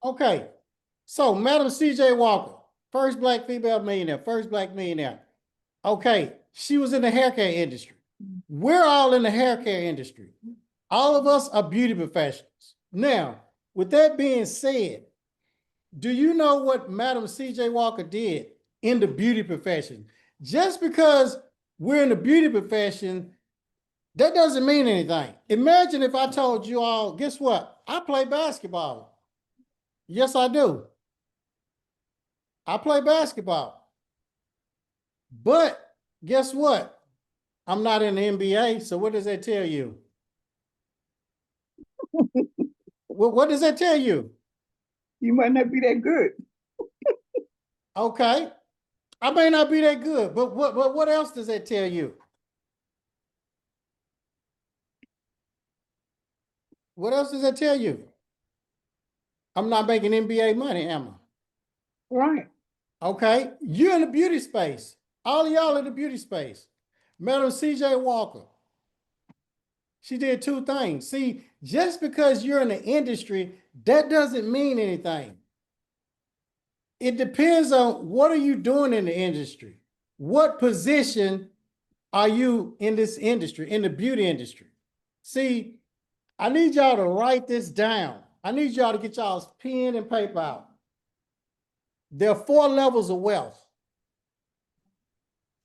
Okay. So, Madam C.J. Walker, first black female millionaire, first black millionaire. Okay. She was in the hair care industry. We're all in the hair care industry. All of us are beauty professionals. Now, with that being said, do you know what Madam C.J. Walker did in the beauty profession? Just because we're in the beauty profession, that doesn't mean anything. Imagine if I told you all, guess what? I play basketball. Yes, I do. I play basketball. But guess what? I'm not in the NBA. So what does that tell you? What does that tell you? You might not be that good. Okay. I may not be that good, but what else does that tell you? What else does that tell you? I'm not making NBA money, am I? Right. Okay. You're in the beauty space. All of y'all in the beauty space. Madam C.J. Walker. She did two things. See, just because you're in the industry, that doesn't mean anything. It depends on what are you doing in the industry? What position are you in this industry, in the beauty industry? See, I need y'all to write this down. I need y'all to get y'all's pen and paper out. There are 4 levels of wealth.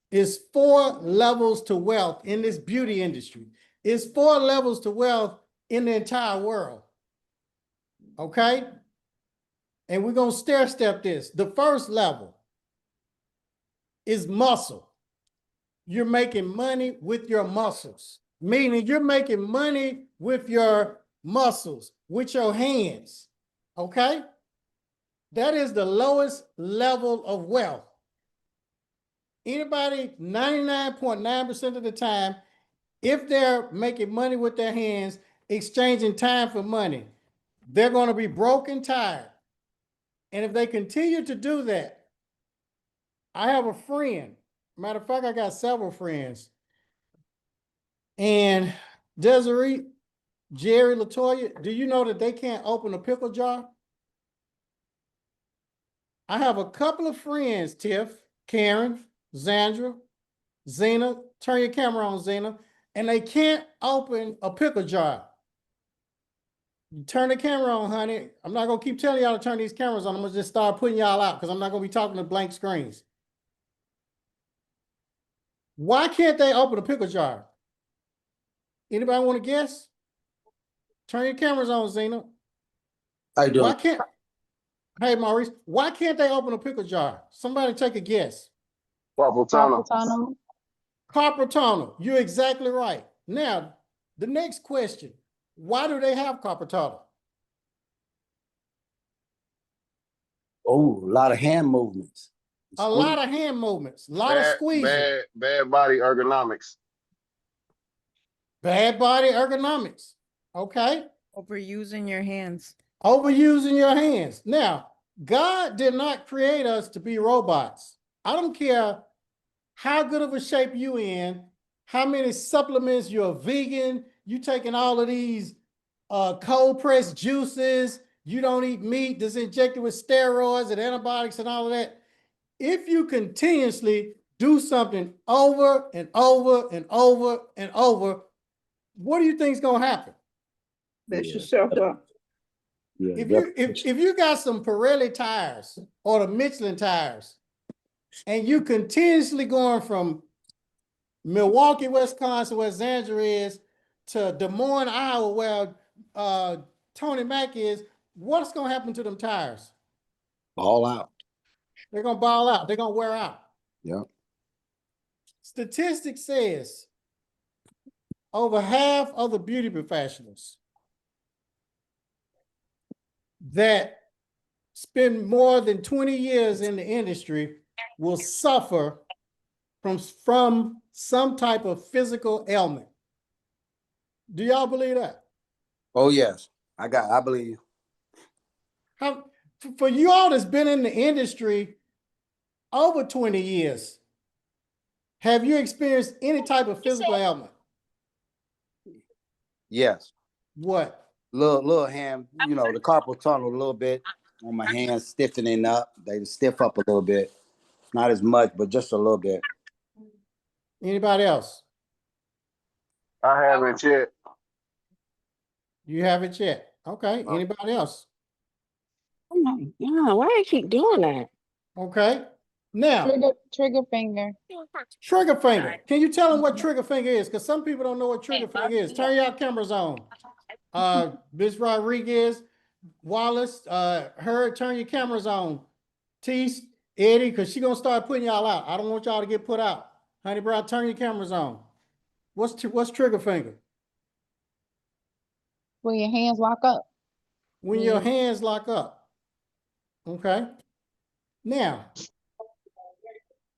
It's 4 levels to wealth in this beauty industry. It's 4 levels to wealth in the entire world. Okay? And we're going to stair step this. The first level is muscle. You're making money with your muscles, meaning you're making money with your muscles, with your hands. Okay? That is the lowest level of wealth. Anybody, 99.9% of the time, if they're making money with their hands, exchanging time for money, they're going to be broke and tired. And if they continue to do that, I have a friend. Matter of fact, I got several friends. And Desiree, Jerry, Latoya, do you know that they can't open a pickle jar? I have a couple of friends, Tiff, Karen, Zandra, Zena, turn your camera on, Zena, and they can't open a pickle jar. You turn the camera on, honey. I'm not going to keep telling y'all to turn these cameras on. I'm going to just start putting y'all out because I'm not going to be talking to blank screens. Why can't they open a pickle jar? Anybody want to guess? Turn your cameras on, Zena. I do. Why can't, hey, Maurice, why can't they open a pickle jar? Somebody take a guess. Carpal tunnel. Carpal tunnel. You're exactly right. Now, the next question, why do they have carpal tunnel? Oh, a lot of hand movements. A lot of hand movements, a lot of squeezing. Bad body ergonomics. Bad body ergonomics. Okay. Overusing your hands. Overusing your hands. Now, God did not create us to be robots. I don't care how good of a shape you in, how many supplements, you're a vegan, you taking all of these cold pressed juices, you don't eat meat that's injected with steroids and antibiotics and all of that. If you continuously do something over and over and over and over, what do you think is going to happen? Mess yourself up. Yeah, If you got some Pirelli tires or the Michelin tires, and you continuously going from Milwaukee, Wisconsin, where Xandra is, to Des Moines, Iowa, where Tony Mack is, what's going to happen to them tires? Ball out. They're going to ball out. They're going to wear out. Yeah. Statistics says over half of the beauty professionals that spend more than 20 years in the industry will suffer from some type of physical ailment. Do y'all believe that? Oh, yes. I believe. How, for you all that's been in the industry over 20 years, have you experienced any type of physical ailment? Yes. What? Little hand, the carpal tunnel a little bit. on my hands stiffening up. They stiff up a little bit. Not as much, but just a little bit. Anybody else? I haven't yet. You haven't yet. Okay, anybody else? Oh my God, why they keep doing that? Okay. Now, Trigger finger. trigger finger. Can you tell them what trigger finger is? Because some people don't know what trigger finger is. Turn your cameras on. Ms. Rodriguez, Wallace, her, turn your cameras on. Tease, Eddie, because she's gonna start putting y'all out. I don't want y'all to get put out. Honey Brown, turn your cameras on. What's trigger finger? When your hands lock up. When your hands lock up. Okay. Now,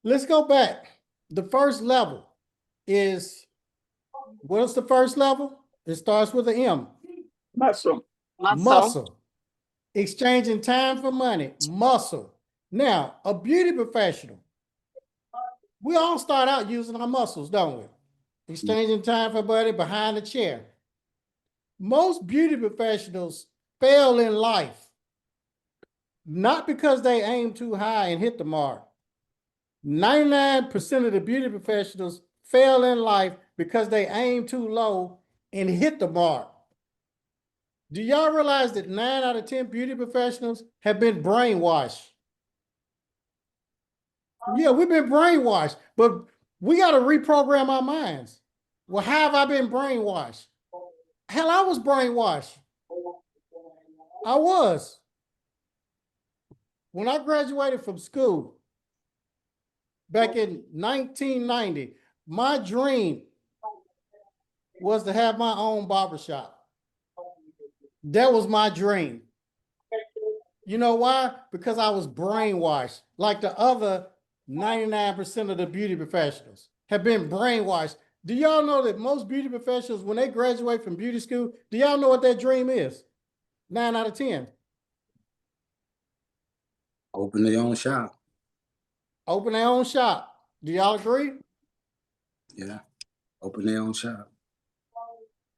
let's go back. The first level is, what's the first level? It starts with an M. Muscle. Muscle. Exchanging time for money. Muscle. Now, a beauty professional. We all start out using our muscles, don't we? Exchanging time for money behind the chair. Most beauty professionals fail in life, not because they aim too high and hit the mark. 99% of the beauty professionals fail in life because they aim too low and hit the mark. Do y'all realize that 9 out of 10 beauty professionals have been brainwashed? Yeah, we've been brainwashed, but we got to reprogram our minds. Well, how have I been brainwashed? Hell, I was brainwashed. I was. When I graduated from school back in 1990, my dream was to have my own barbershop. That was my dream. You know why? Because I was brainwashed, like the other 99% of the beauty professionals have been brainwashed. Do y'all know that most beauty professionals, when they graduate from beauty school, do y'all know what their dream is? 9 out of 10. Open their own shop. Open their own shop. Do y'all agree? Yeah. Open their own shop.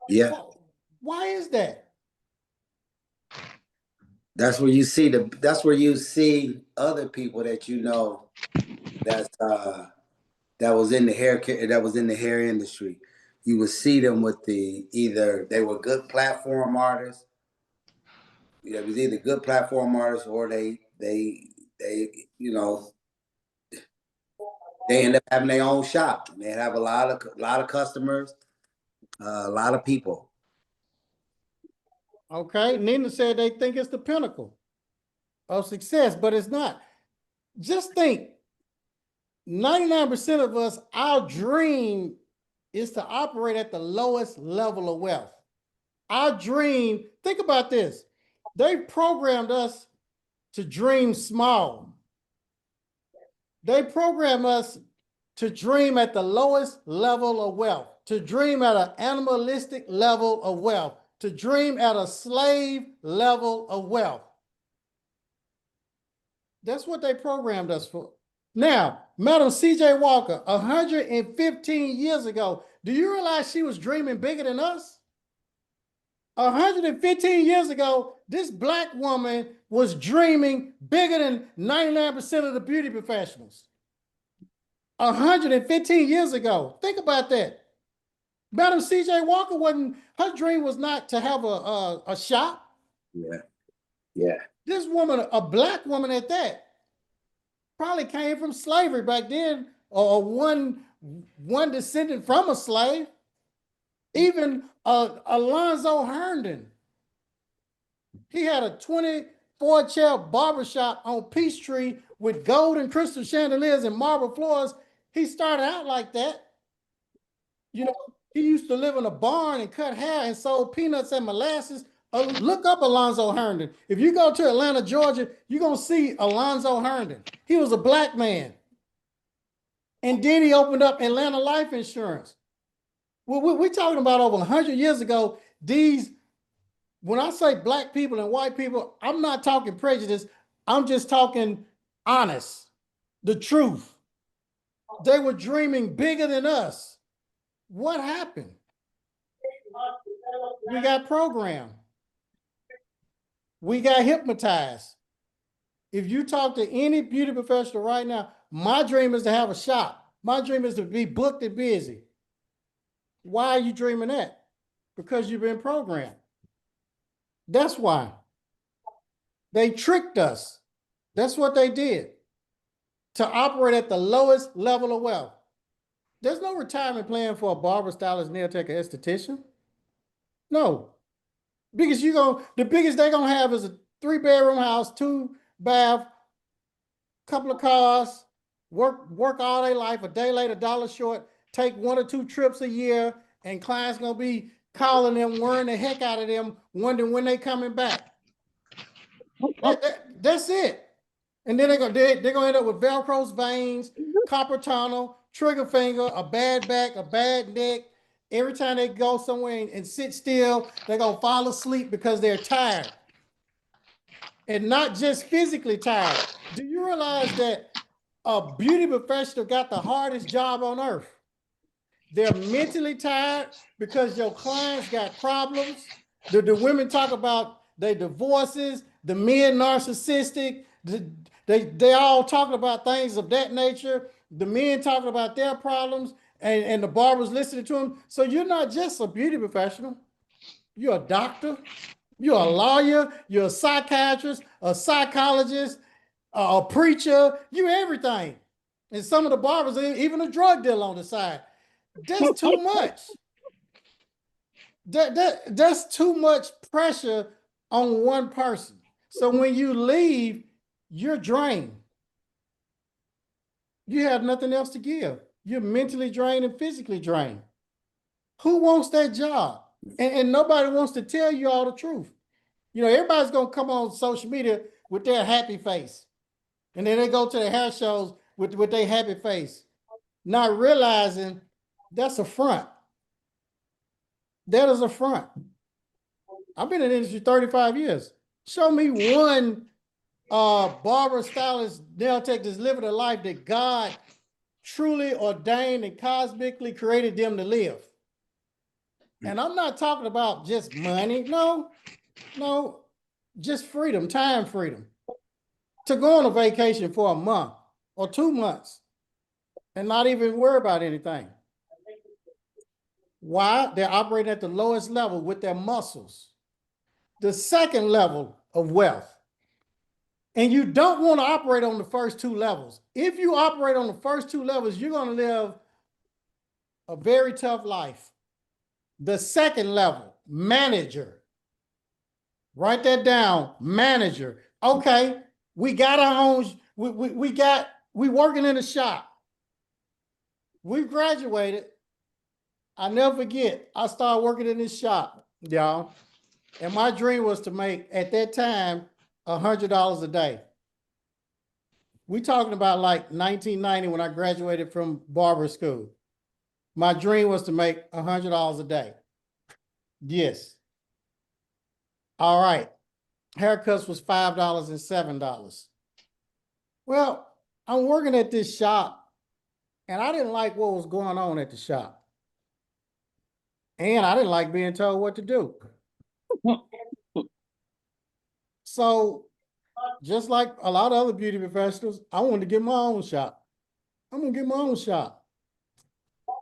Yeah. Why is that? That's where you see other people that you know that was in the hair industry. You would see them with either they were good platform artists. It was either good platform artists or they end up having their own shop. They have a lot of customers, a lot of people. Okay, Nina said they think it's the pinnacle of success, but it's not. Just think, 99% of us, our dream is to operate at the lowest level of wealth. Our dream, think about this. They programmed us to dream small. They program us to dream at the lowest level of wealth, to dream at an animalistic level of wealth, to dream at a slave level of wealth. That's what they programmed us for. Now, Madam C.J. Walker, 115 years ago, do you realize she was dreaming bigger than us? 115 years ago, this Black woman was dreaming bigger than 99% of the beauty professionals. 115 years ago. Think about that. Madam C.J. Walker her dream was not to have a shop. Yeah. Yeah. This woman, a Black woman at that, probably came from slavery back then, or one descendant from a slave. Even Alonzo Herndon, he had a 24-chair barbershop on Peachtree with gold and crystal chandeliers and marble floors. He started out like that. You know, he used to live in a barn and cut hair and sold peanuts and molasses. Look up Alonzo Herndon. If you go to Atlanta, Georgia, you're going to see Alonzo Herndon. He was a Black man. And then he opened up Atlanta Life Insurance. Well, we're talking about over 100 years ago. When I say Black people and white people, I'm not talking prejudice. I'm just talking honest, the truth. They were dreaming bigger than us. What happened? We got programmed. We got hypnotized. If you talk to any beauty professional right now, my dream is to have a shop. My dream is to be booked and busy. Why are you dreaming that? Because you've been programmed. That's why. They tricked us. That's what they did. To operate at the lowest level of wealth. There's no retirement plan for a barber, stylist, nail tech, or esthetician. No. Because the biggest they're gonna have is a 3-bedroom house, 2-bath, couple of cars, work all their life, a day late, $1 short, take 1 or 2 trips a year, and clients gonna be calling them, worrying the heck out of them, wondering when they coming back. That's it. And then they're gonna end up with Velcro's veins, copper tunnel, trigger finger, a bad back, a bad neck. Every time they go somewhere and sit still, they're gonna fall asleep because they're tired. And not just physically tired. Do you realize that a beauty professional got the hardest job on earth? They're mentally tired because your clients got problems. The women talk about their divorces, the men narcissistic, they all talking about things of that nature. The men talking about their problems, and the barbers listening to them. So you're not just a beauty professional. You're a doctor. You're a lawyer. You're a psychiatrist, a psychologist, a preacher. You everything. And some of the barbers, even a drug dealer on the side. That's too much. That's too much pressure on one person. So when you leave, you're drained. You have nothing else to give. You're mentally drained and physically drained. Who wants that job? And nobody wants to tell you all the truth. You know, everybody's going to come on social media with their happy face. And then they go to the hair shows with their happy face, not realizing that's a front. That is a front. I've been in the industry 35 years. Show me one barber, stylist, nail tech that's living a life that God truly ordained and cosmically created them to live. And I'm not talking about just money. No, just freedom, time freedom. To go on a vacation for a month or 2 months and not even worry about anything. Why? They're operating at the lowest level with their muscles. The second level of wealth. And you don't want to operate on the first 2 levels. If you operate on the first 2 levels, you're going to live a very tough life. The second level, manager. Write that down, manager. Okay, we got our own, we working in a shop. We graduated. I never forget, I started working in this shop, y'all. And my dream was to make, at that time, $100 a day. We talking about like 1990 when I graduated from barber school. My dream was to make $100 a day. Yes. All right. Haircuts was $5 and $7. Well, I'm working at this shop and I didn't like what was going on at the shop. And I didn't like being told what to do. So just like a lot of other beauty professionals, I wanted to get my own shop. I'm gonna get my own shop.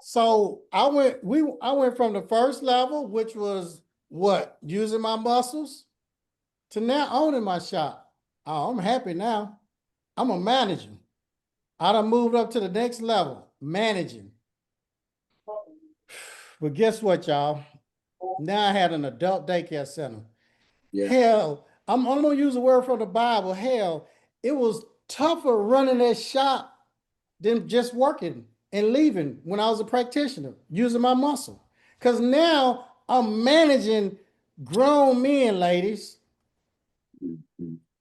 So I went from the first level, which was what? Using my muscles, to now owning my shop. Oh, I'm happy now. I'm a manager. I done moved up to the next level, managing. But guess what, y'all? Now I had an adult daycare center. Yeah. Hell, I'm gonna use a word from the Bible. Hell, it was tougher running that shop than just working and leaving when I was a practitioner, using my muscle. Because now I'm managing grown men, ladies.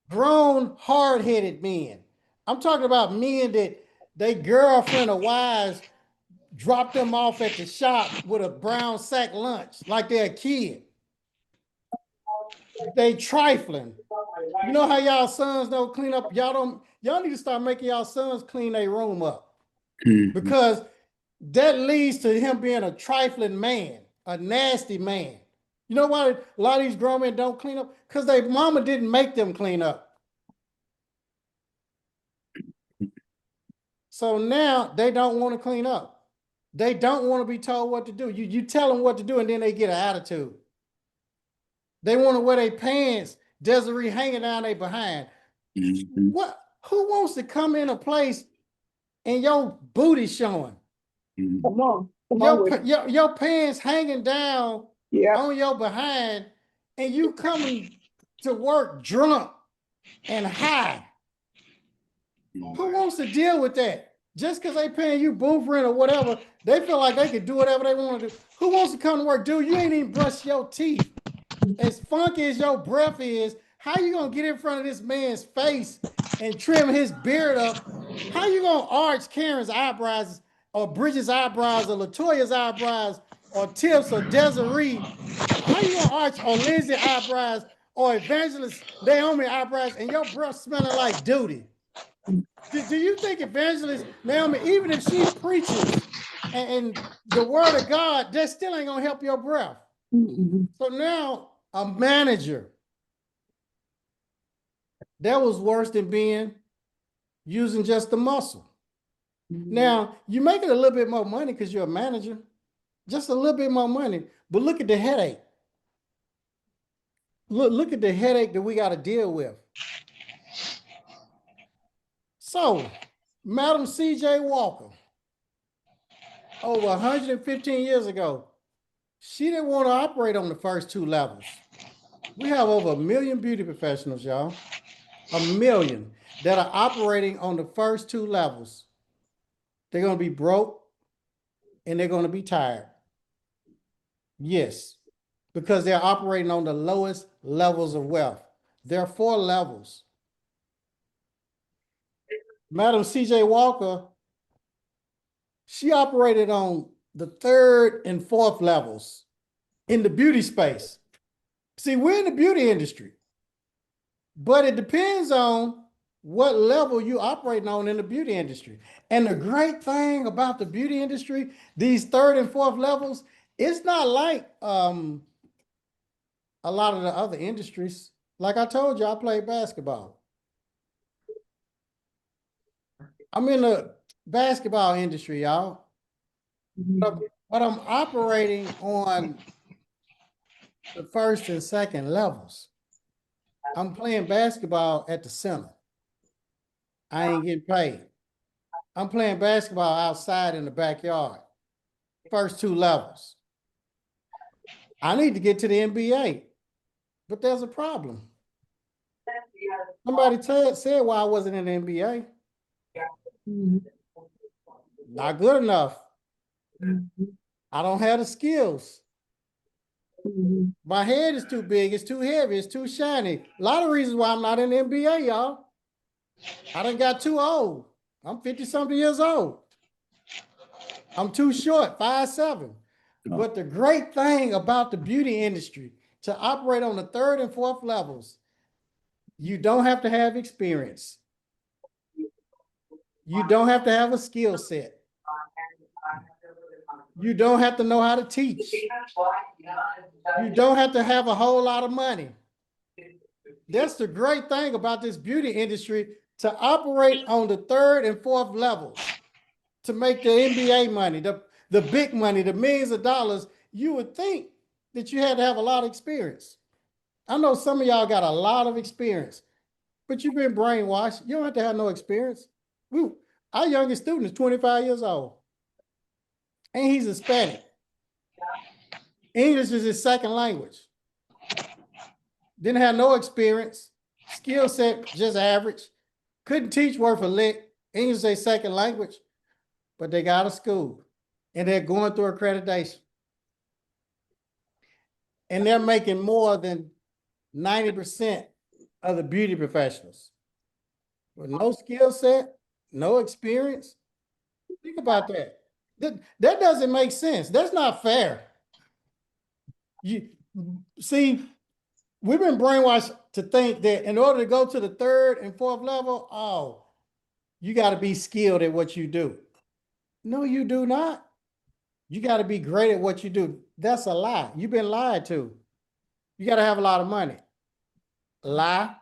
Grown, hard-headed men. I'm talking about men that they girlfriend or wives drop them off at the shop with a brown sack lunch like they're a kid. They trifling. You know how y'all sons don't clean up? Y'all need to start making y'all sons clean their room up. Because that leads to him being a trifling man, a nasty man. You know why a lot of these grown men don't clean up? Because their mama didn't make them clean up. So now they don't want to clean up. They don't want to be told what to do. You tell them what to do and then they get an attitude. They want to wear their pants, Desiree hanging down their behind. What? Who wants to come in a place and your booty showing? Come on with it. Your pants hanging down Yeah, on your behind and you coming to work drunk and high. Who wants to deal with that? Just because they paying you booth rent or whatever, they feel like they can do whatever they want to do. Who wants to come to work? Dude, you ain't even brush your teeth. As funky as your breath is, how you gonna get in front of this man's face and trim his beard up? How you gonna arch Karen's eyebrows or Bridget's eyebrows or Latoya's eyebrows or Tips or Desiree? How you gonna arch or Lindsay eyebrows or Evangelist Naomi eyebrows and your breath smelling like duty? Do you think Evangelist Naomi, even if she preaches and the word of God, that still ain't gonna help your breath? So now a manager, that was worse than being using just the muscle. Now you make it a little bit more money because you're a manager, just a little bit more money, but look at the headache. Look at the headache that we got to deal with. So, Madam C.J. Walker, over 115 years ago, she didn't want to operate on the first two levels. We have over 1 million beauty professionals, y'all. 1 million that are operating on the first two levels. They're going to be broke and they're going to be tired. Yes, because they're operating on the lowest levels of wealth. There are 4 levels. Madam C.J. Walker, she operated on the 3rd and 4th levels in the beauty space. See, we're in the beauty industry, but it depends on what level you operating on in the beauty industry. And the great thing about the beauty industry, these 3rd and 4th levels, it's not like a lot of the other industries. Like I told you, I played basketball. I'm in the basketball industry, y'all. But I'm operating on the 1st and 2nd levels. I'm playing basketball at the center. I ain't getting paid. I'm playing basketball outside in the backyard. First 2 levels. I need to get to the NBA, but there's a problem. Somebody said why I wasn't in the NBA. Not good enough. I don't have the skills. My head is too big, it's too heavy, it's too shiny. A lot of reasons why I'm not in the NBA, y'all. I done got too old. I'm 50-something years old. I'm too short, 5'7". But the great thing about the beauty industry, to operate on the 3rd and 4th levels, you don't have to have experience. You don't have to have a skill set. You don't have to know how to teach. You don't have to have a whole lot of money. That's the great thing about this beauty industry, to operate on the 3rd and 4th levels, to make the NBA money, the big money, the millions of dollars. You would think that you had to have a lot of experience. I know some of y'all got a lot of experience, but you've been brainwashed. You don't have to have no experience. Our youngest student is 25 years old, and he's Hispanic. English is his 2nd language. Didn't have no experience. Skill set just average. Couldn't teach worth a lick. English is their 2nd language, but they got out of school and they're going through accreditation. And they're making more than 90% of the beauty professionals. With no skill set, no experience. Think about that. That doesn't make sense. That's not fair. You see, we've been brainwashed to think that in order to go to the 3rd and 4th level, oh, you got to be skilled at what you do. No, you do not. You got to be great at what you do. That's a lie. You've been lied to. You got to have a lot of money. Lie.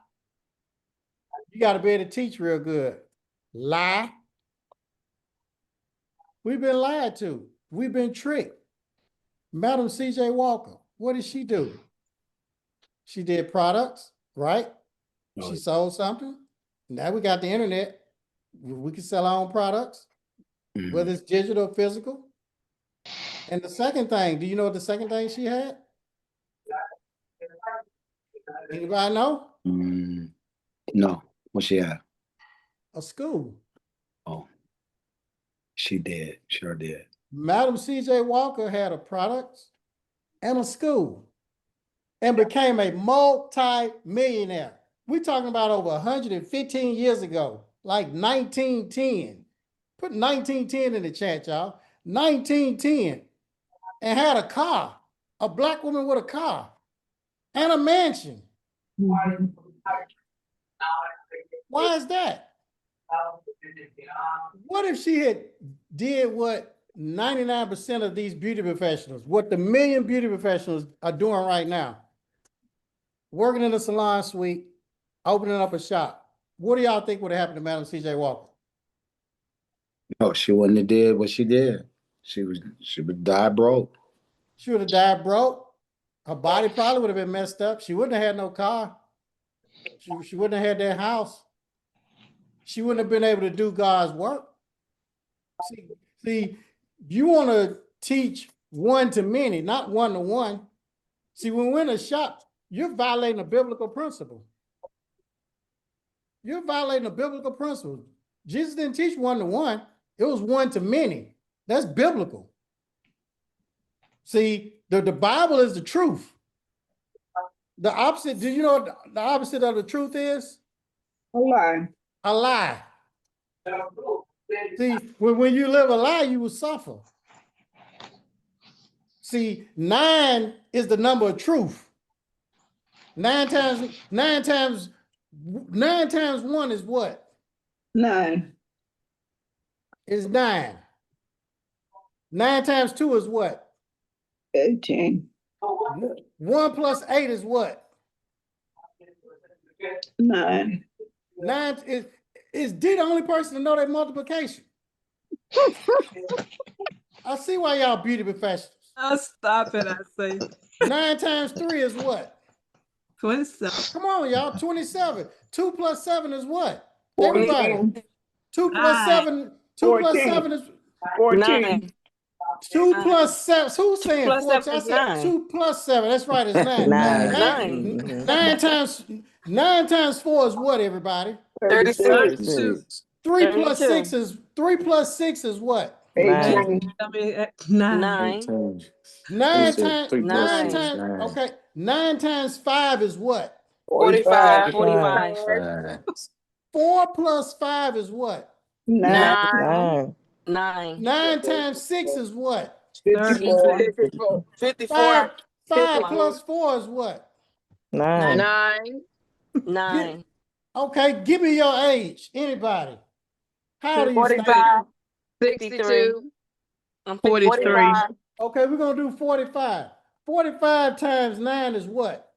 You got to be able to teach real good. Lie. We've been lied to. We've been tricked. Madam CJ Walker, what did she do? She did products, right? She sold something. Now we got the internet. We can sell our own products, whether it's digital or physical. And the second thing, do you know what the second thing she had? Anybody know? No. What she had? A school. Oh, she did. Sure did. Madam CJ Walker had a product and a school and became a multi-millionaire. We're talking about over 115 years ago, like 1910. Put 1910 in the chat, y'all. 1910. And had a car, a black woman with a car and a mansion. Why is that? What if she had did what 99% of these beauty professionals, what the million beauty professionals are doing right now? Working in a salon suite, opening up a shop. What do y'all think would have happened to Madam CJ Walker? No, she wouldn't have did what she did. She would die broke. She would have died broke. Her body probably would have been messed up. She wouldn't have had no car. She wouldn't have had that house. She wouldn't have been able to do God's work. See, you want to teach one to many, not one to one. See, when we're in a shop, you're violating a biblical principle. You're violating a biblical principle. Jesus didn't teach one to one. It was one to many. That's biblical. See, the Bible is the truth. The opposite, do you know what the opposite of the truth is? A lie. A lie. See, when you live a lie, you will suffer. See, 9 is the number of truth. 9 times 1 is what? 9. Is 9. 9 times 2 is what? 18. 1 plus 8 is what? 9. 9 is D the only person to know that multiplication? I see why y'all beauty professionals. I'll stop it, I say. 9 times 3 is what? 27. Come on, y'all. 27. 2 plus 7 is what? 14. Everybody. 2 plus 7. 2 plus 14. 7 is 14. 9. 2 plus 7. Who's saying plus 14? 7 I is said 9. 2 plus 7. That's right, it's 9. 9. 9 times 4 is what, everybody? 36. 32. 3 plus 32. 6 is what? 18. I mean, 9. 9. 9 times 9 9. times okay. 9 times 5 is what? 45. 45. 4 plus 5 is what? 9. 9. 9. 9 times 6 is what? 54. 54. 5 plus 4 is what? 9. 9. Okay, give me your age. Anybody? How old are you? 45. 63. I'm 43. Okay, we're gonna do 45. 45 times 9 is what?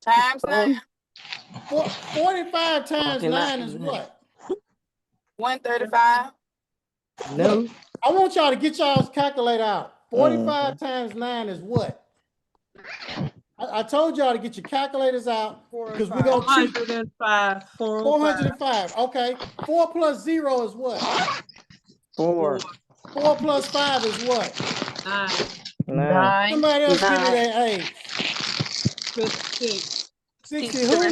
Times 9. 45 times 9 is what? 135. No. I want y'all to get y'all's calculator out. 45 times 9 is what? I told y'all to get your calculators out because we're gonna teach 405. 405. Okay. 4 plus 0 is what? 4. 4 plus 5 is what? 9. Somebody else give me that age. 56. 60 who?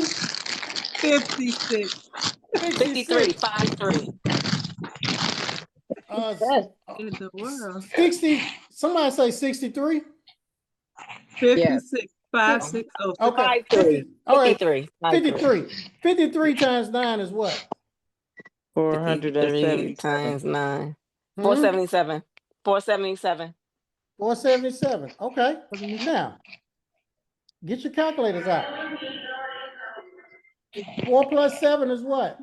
56. 53. 53. In the world. 60. Somebody say 63. 56. 560. Okay. 53. All right. 53. 53. 53 times 9 is what? 473 times 9. 477. 477. 477. Okay. Now, get your calculators out. 4 plus 7 is what?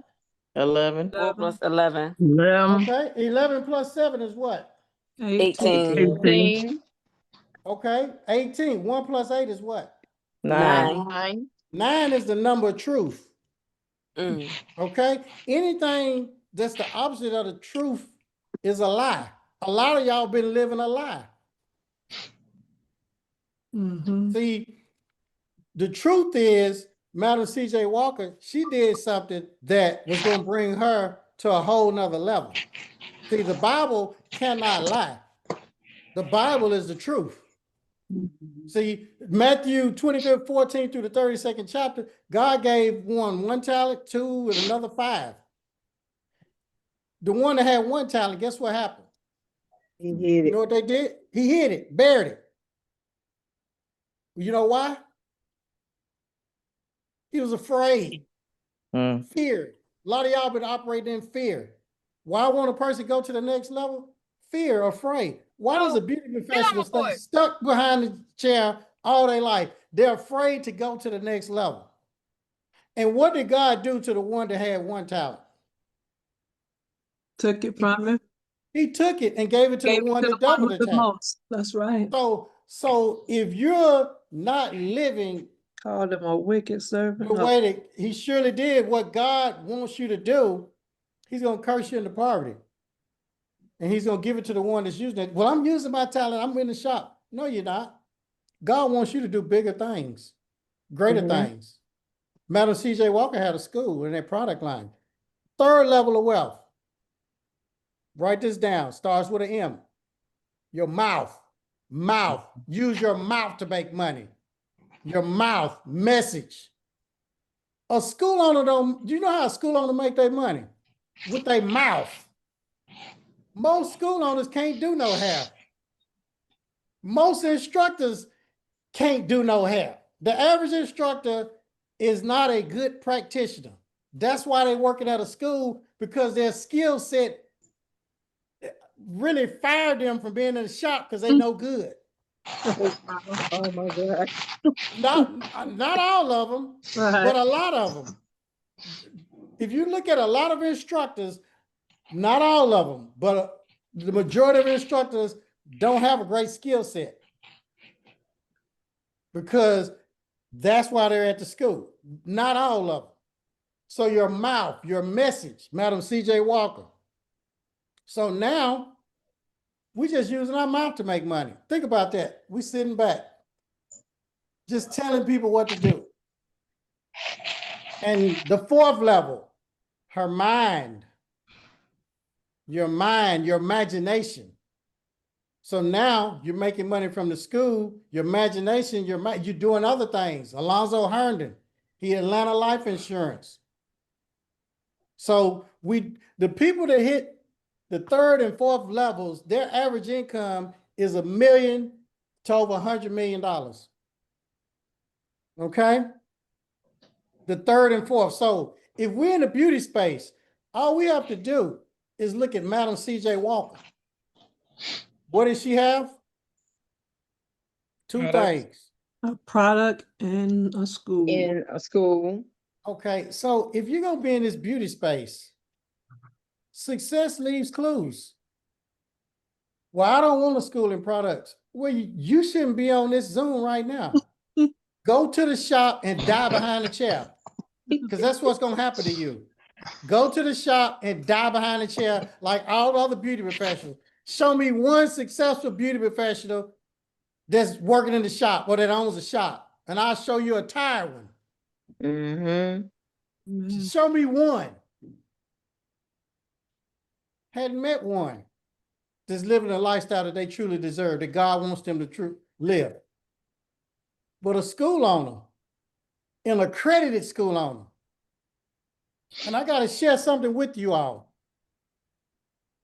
11. 4 plus 11. Okay. 11 plus 7 is what? 18. Okay. 18. 1 plus 8 is what? 9. 9 is the number of truth. Mm. Okay. Anything that's the opposite of the truth is a lie. A lot of y'all been living a lie. See, the truth is, Madam C.J. Walker, she did something that was going to bring her to a whole nother level. See, the Bible cannot lie. The Bible is the truth. See, Matthew 25:14 through the 32nd chapter, God gave one talent, two, and another 5. The one that had 1 talent, guess what happened? He hid You it. know what they did? He hid it, buried it. You know why? He was afraid, feared. A lot of y'all been operating in fear. Why won't a person go to the next level? Fear, afraid. Why does a beauty professional stay stuck behind the chair all their life? They're afraid to go to the next level. And what did God do to the one that had 1 talent? Took it from him. He took it and gave it to the one that doubled the talent. most. That's right. So if you're not living Called him a wicked servant. the way that he surely did what God wants you to do, he's going to curse you into poverty. And he's going to give it to the one that's using it. Well, I'm using my talent. I'm in the shop. No, you're not. God wants you to do bigger things, greater things. Madam C.J. Walker had a school in their product line. 3rd level of wealth. Write this down. Starts with an M. Your mouth. Mouth. Use your mouth to make money. Your mouth. Message. A school owner don't, do you know how a school owner make their money? With their mouth. Most school owners can't do no hair. Most instructors can't do no hair. The average instructor is not a good practitioner. That's why they're working at a school, because their skill set really fired them from being in the shop because they no good. Oh my God. Not all of them, but a lot of them. If you look at a lot of instructors, not all of them, but the majority of instructors don't have a great skill set, because that's why they're at the school. Not all of them. So your mouth, your message, Madam C.J. Walker. So now we're just using our mouth to make money. Think about that. We're sitting back, just telling people what to do. And the 4th level, her mind, your imagination. So now you're making money from the school, your imagination, you're doing other things. Alonzo Herndon, he had Atlanta Life Insurance. So the people that hit the 3rd and 4th levels, their average income is $1 million to over $100 million. Okay? The 3rd and 4th. So if we're in the beauty space, all we have to do is look at Madam C.J. Walker. What does she have? 2 things. A product and a school. In a school. Okay, so if you're going to be in this beauty space, success leaves clues. Well, I don't want a school in products. Well, you shouldn't be on this Zoom right now. Go to the shop and die behind the chair, because that's what's going to happen to you. Go to the shop and die behind the chair like all other beauty professionals. Show me one successful beauty professional that's working in the shop or that owns a shop, and I'll show you a tired one. Show me one. Hadn't met one that's living a lifestyle that they truly deserve, that God wants them to live. But a school owner, an accredited school owner, and I got to share something with you all.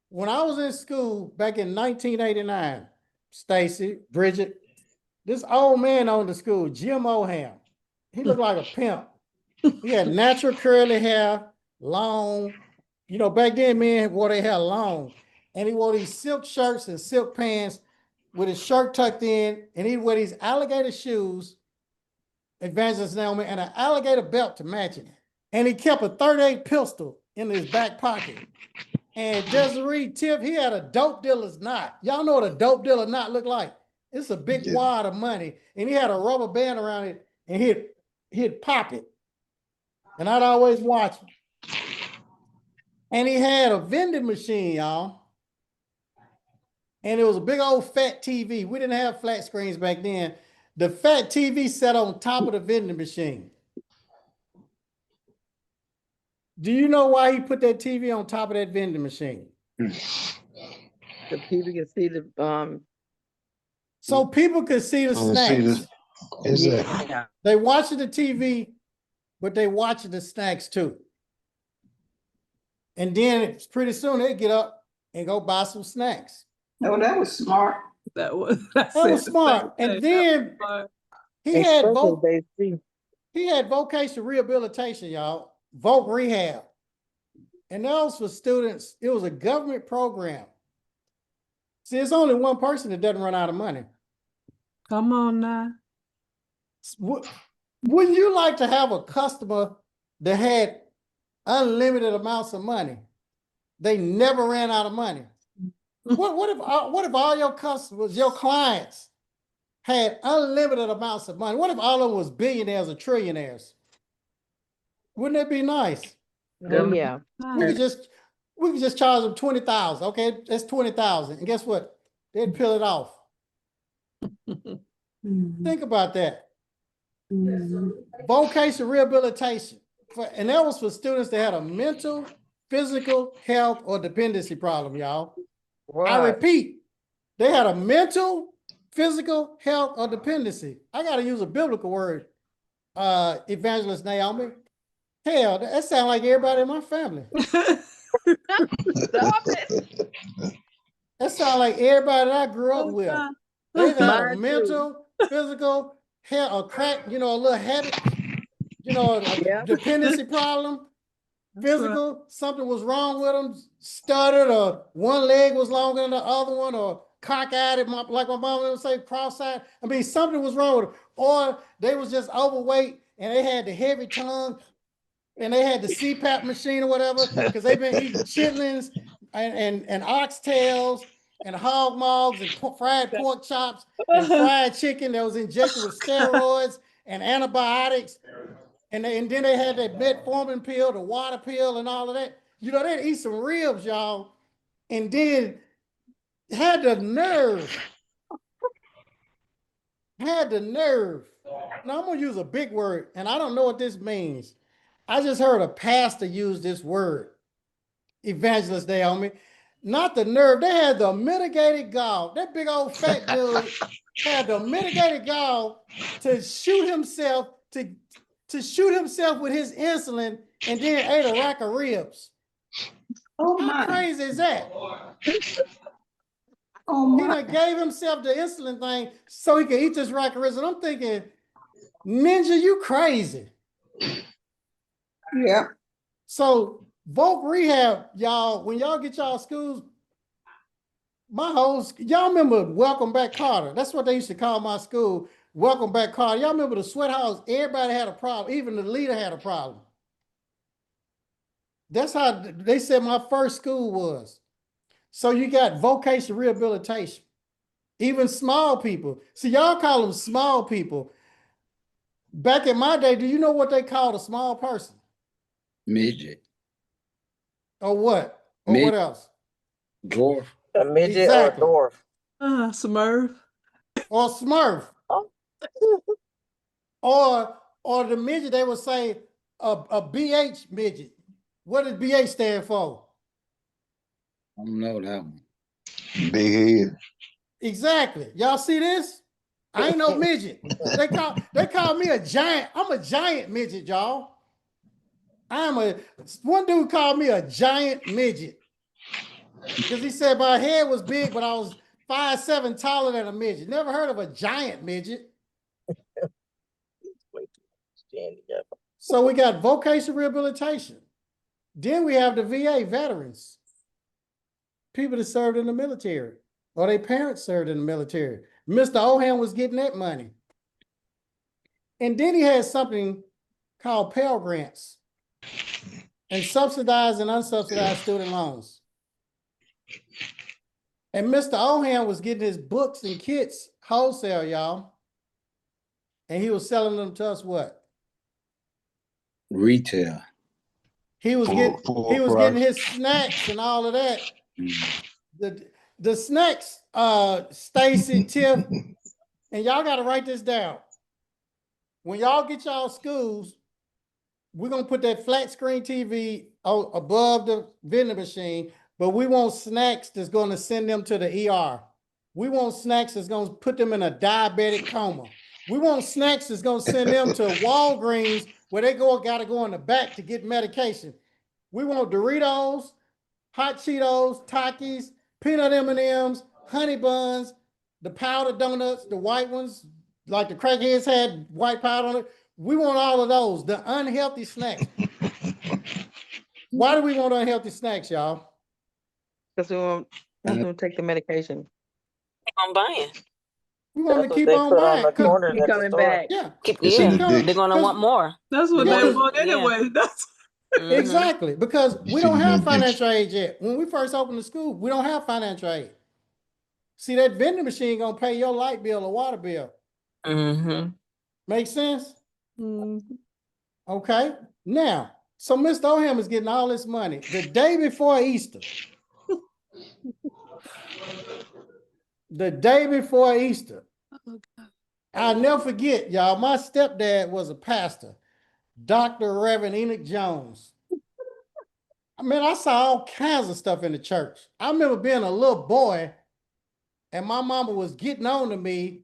When I was in school back in 1989, Stacy, Bridget, this old man owned the school, Jim Oham. He looked like a pimp. He had natural curly hair, long. You know, back then men wore their hair long. And he wore these silk shirts and silk pants with his shirt tucked in. And he'd wear these alligator shoes, Evangelist Naomi, and an alligator belt to match it. And he kept a 38 pistol in his back pocket. And Desiree Tiff, he had a dope dealer's knot. Y'all know what a dope dealer knot look like? It's a big wad of money. And he had a rubber band around it, and he'd pop it. And I'd always watch him. And he had a vending machine, y'all. and it was a big old fat TV. We didn't have flat screens back then. The fat TV sat on top of the vending machine. Do you know why he put that TV on top of that vending machine? The people can see the So people could see the See snacks. this? Exactly. yeah. They watching the TV, but they watching the snacks too. And then pretty soon they get up and go buy some snacks. Oh, that was smart. That was That was smart. And then he had he had vocational rehabilitation, y'all. Voc rehab. And those for students, it was a government program. See, it's only one person that doesn't run out of money. Come on now. Wouldn't you like to have a customer that had unlimited amounts of money? They never ran out of money. What if all your customers, your clients, had unlimited amounts of money? What if all of them was billionaires or trillionaires? Wouldn't that be nice? Oh, yeah. We could just charge them 20,000. Okay, that's 20,000. And guess what? They'd peel it off. Think about that. Vocational rehabilitation. And that was for students that had a mental, physical, health, or dependency problem, y'all. I repeat, they had a mental, physical, health, or dependency. I got to use a biblical word, Evangelist Naomi. Hell, that sounds like everybody in my family. Stop it. That sounds like everybody that I grew up with. They either had a Mine too. mental, physical, health, or crack, a little habit, a Yeah. dependency problem. Physical, something was wrong with them, stuttered, or one leg was longer than the other one, or cockeyed, like my mom would say, cross-eyed. I mean, something was wrong with them. Or they was just overweight and they had the heavy tongue and they had the CPAP machine or whatever, because they've been eating chitlins and oxtails and hog maws and fried pork chops and fried chicken that was injected with steroids and antibiotics. And then they had that metformin pill, the water pill, and all of that. They'd eat some ribs, y'all, and then had the nerve. Now, I'm going to use a big word, and I don't know what this means. I just heard a pastor use this word, Evangelist Naomi. Not the nerve. They had the mitigated gall. That big old fat dude had the mitigated gall to shoot himself with his insulin and then ate a rack of ribs. Oh How my. crazy is that? Oh He my. done gave himself the insulin thing so he could eat this rack of ribs. And I'm thinking, Ninja, you crazy. Yeah. So Voc rehab, y'all, when y'all get y'all schools, y'all remember Welcome Back Carter? That's what they used to call my school, Welcome Back Carter. Y'all remember the sweat house? Everybody had a problem. Even the leader had a problem. That's how they said my first school was. So you got vocational rehabilitation. Even small people. See, y'all call them small people. Back in my day, do you know what they called a small person? Midget. Or what? Or what else? Dwarf. A midget Exactly. or a dwarf. Smurf. Or Smurf. Or the midget, they would say a BH midget. What does BH stand for? I don't know that one. Big head. Exactly. Y'all see this? I ain't no midget. They call me a giant. I'm a giant midget, y'all. One dude called me a giant midget. Because he said my head was big, but I was 5'7" taller than a midget. Never heard of a giant midget. So we got vocational rehabilitation. Then we have the VA, veterans. People that served in the military or their parents served in the military. Mr. Ohan was getting that money. And then he had something called Pell Grants and subsidized and unsubsidized student loans. And Mr. Ohan was getting his books and kits wholesale, y'all. And he was selling them to us what? Retail. He was getting his snacks and all of that. The snacks, Stacy, Tiff, and y'all gotta write this down. When y'all get y'all schools, we're gonna put that flat screen TV above the vending machine, but we want snacks that's gonna send them to the ER. We want snacks that's gonna put them in a diabetic coma. We want snacks that's gonna send them to Walgreens where they gotta go in the back to get medication. We want Doritos, hot Cheetos, Takis, peanut M&Ms, honey buns, the powdered donuts, the white ones, like the crackheads had white powder on it. We want all of those, the unhealthy snacks. Why do we want unhealthy snacks, y'all? Because we won't take the medication. I'm buying. We want That's to what keep they on put on buying. the corners Keep at the coming store. back. Yeah, It's in Yeah, the dick. they're gonna want more. That's what Yeah. they want Yeah. anyway. That's Mhm. exactly. Because we It's don't in have that ditch. financial aid yet. When we first opened the school, we don't have financial aid. See, that vending machine gonna pay your light bill or water bill. Mhm. Make sense? Mhm. Okay. Now, so Mr. O'Ham is getting all this money the day before Easter. The day before Easter. I'll never forget, y'all. My stepdad was a pastor, Dr. Reverend Enoch Jones. I mean, I saw all kinds of stuff in the church. I remember being a little boy, and my mama was getting on to me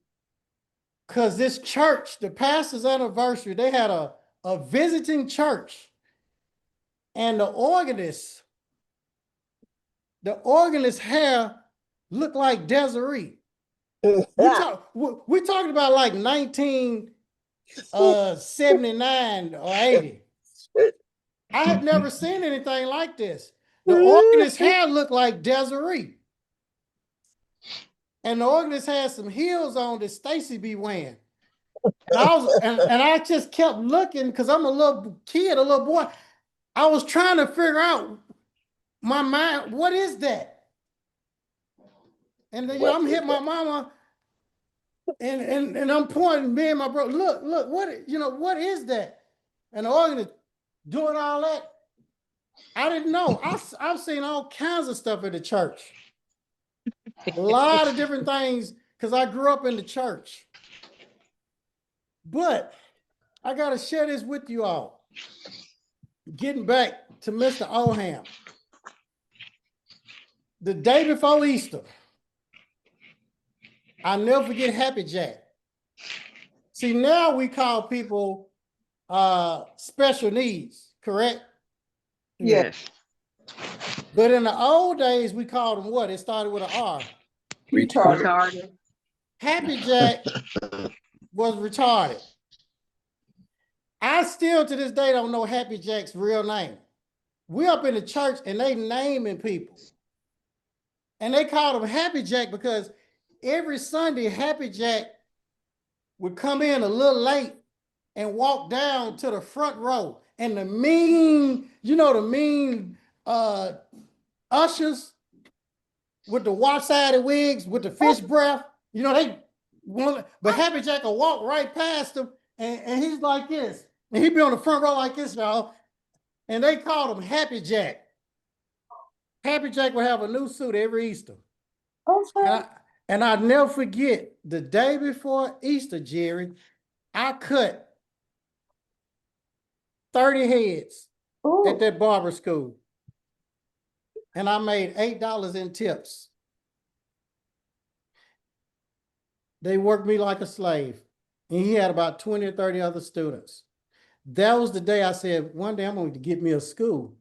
because this church, the pastor's anniversary, they had a visiting church, and the organist's hair looked like Desiree. We're talking about like 1979 or 80. I had never seen anything like this. The organist's hair looked like Desiree. And the organist had some heels on that Stacy be wearing. And I just kept looking because I'm a little kid, a little boy. I was trying to figure out my mind, what is that? And then I'm hitting my mama, and I'm pointing me and my brother, look, what is that? And the organist doing all that. I didn't know. I've seen all kinds of stuff in the church. A lot of different things because I grew up in the church. But I got to share this with you all. Getting back to Mr. O'Ham. The day before Easter, I'll never forget Happy Jack. See, now we call people special needs, correct? Yes. But in the old days, we called them what? It started with an R. Retarded. Happy Jack was retarded. I still to this day don't know Happy Jack's real name. We up in the church and they naming people. And they called him Happy Jack because every Sunday Happy Jack would come in a little late and walk down to the front row. And the mean ushers with the lopsided wigs, with the fish breath, but Happy Jack will walk right past him and he's like this. And he'd be on the front row like this, y'all. And they called him Happy Jack. Happy Jack would have a new suit every Easter. Okay. And I'll never forget the day before Easter, Jerry, I cut 30 heads at that barber school. And I made $8 in tips. They worked me like a slave. And he had about 20 or 30 other students. That was the day I said, one day I'm going to get me a school.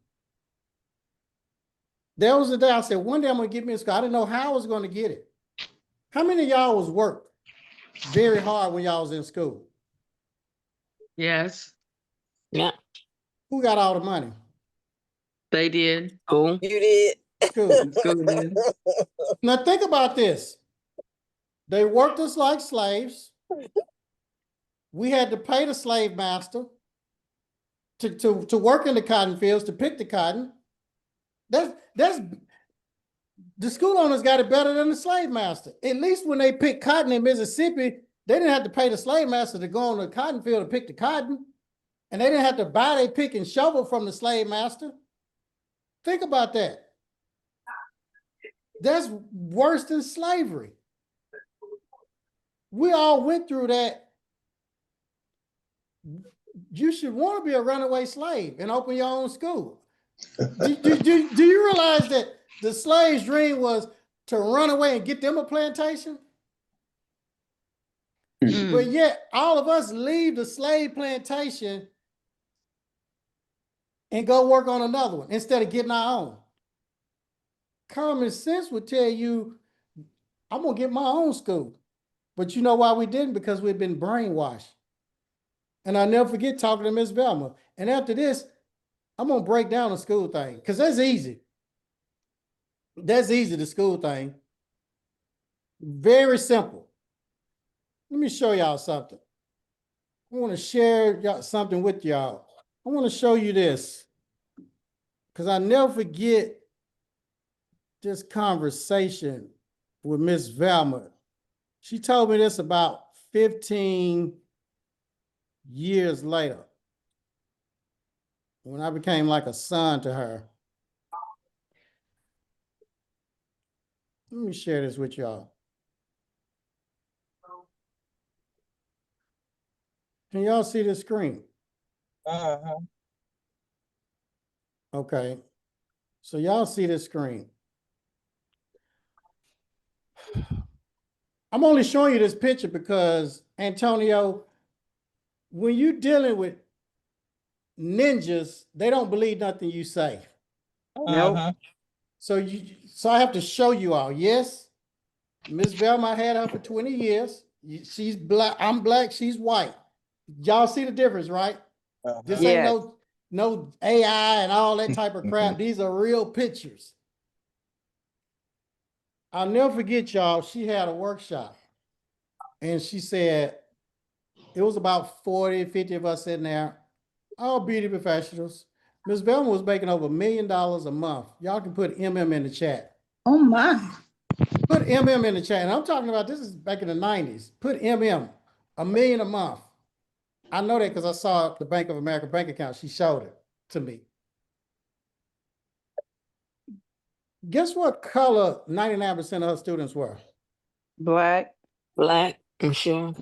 That was the day I said, one day I'm going to get me a school. I didn't know how I was going to get it. How many of y'all was worked very hard when y'all was in school? Yes, Yeah. Who got all the money? they did. Cool. You did. School. School did. Now think about this. They worked us like slaves. We had to pay the slave master to work in the cotton fields, to pick the cotton. That's the school owners got it better than the slave master. At least when they picked cotton in Mississippi, they didn't have to pay the slave master to go on the cotton field to pick the cotton. And they didn't have to buy their pick and shovel from the slave master. Think about that. That's worse than slavery. We all went through that. You should want to be a runaway slave and open your own school. Do you realize that the slave's dream was to run away and get them a plantation? But yet all of us leave the slave plantation and go work on another one instead of getting our own. Common sense would tell you, I'm gonna get my own school. But you know why we didn't? Because we've been brainwashed. And I'll never forget talking to Miss Velma. And after this, I'm gonna break down the school thing, because that's easy. That's easy, the school thing. Very simple. Let me show y'all something. I want to share something with y'all. I want to show you this, because I never forget this conversation with Miss Velma. She told me this about 15 years later, when I became like a son to her. Let me share this with y'all. Can y'all see the screen? Okay. So y'all see this screen. I'm only showing you this picture because, Antonio, when you're dealing with ninjas, they don't believe nothing you say. Nope. So I have to show you all. Yes, Miss Velma, I had her for 20 years. She's black. I'm black. She's white. Y'all see the difference, right? This ain't Yes. no AI and all that type of crap. These are real pictures. I'll never forget, y'all. She had a workshop, and she said it was about 40, 50 of us in there, all beauty professionals. Miss Velma was making over $1 million a month. Y'all can put MM in the chat. Oh my. Put MM in the chat. And I'm talking about, this is back in the 90s. Put MM, $1 million a month. I know that because I saw the Bank of America bank account. She showed it to me. Guess what color 99% of her students were? Black. Black, I'm sure.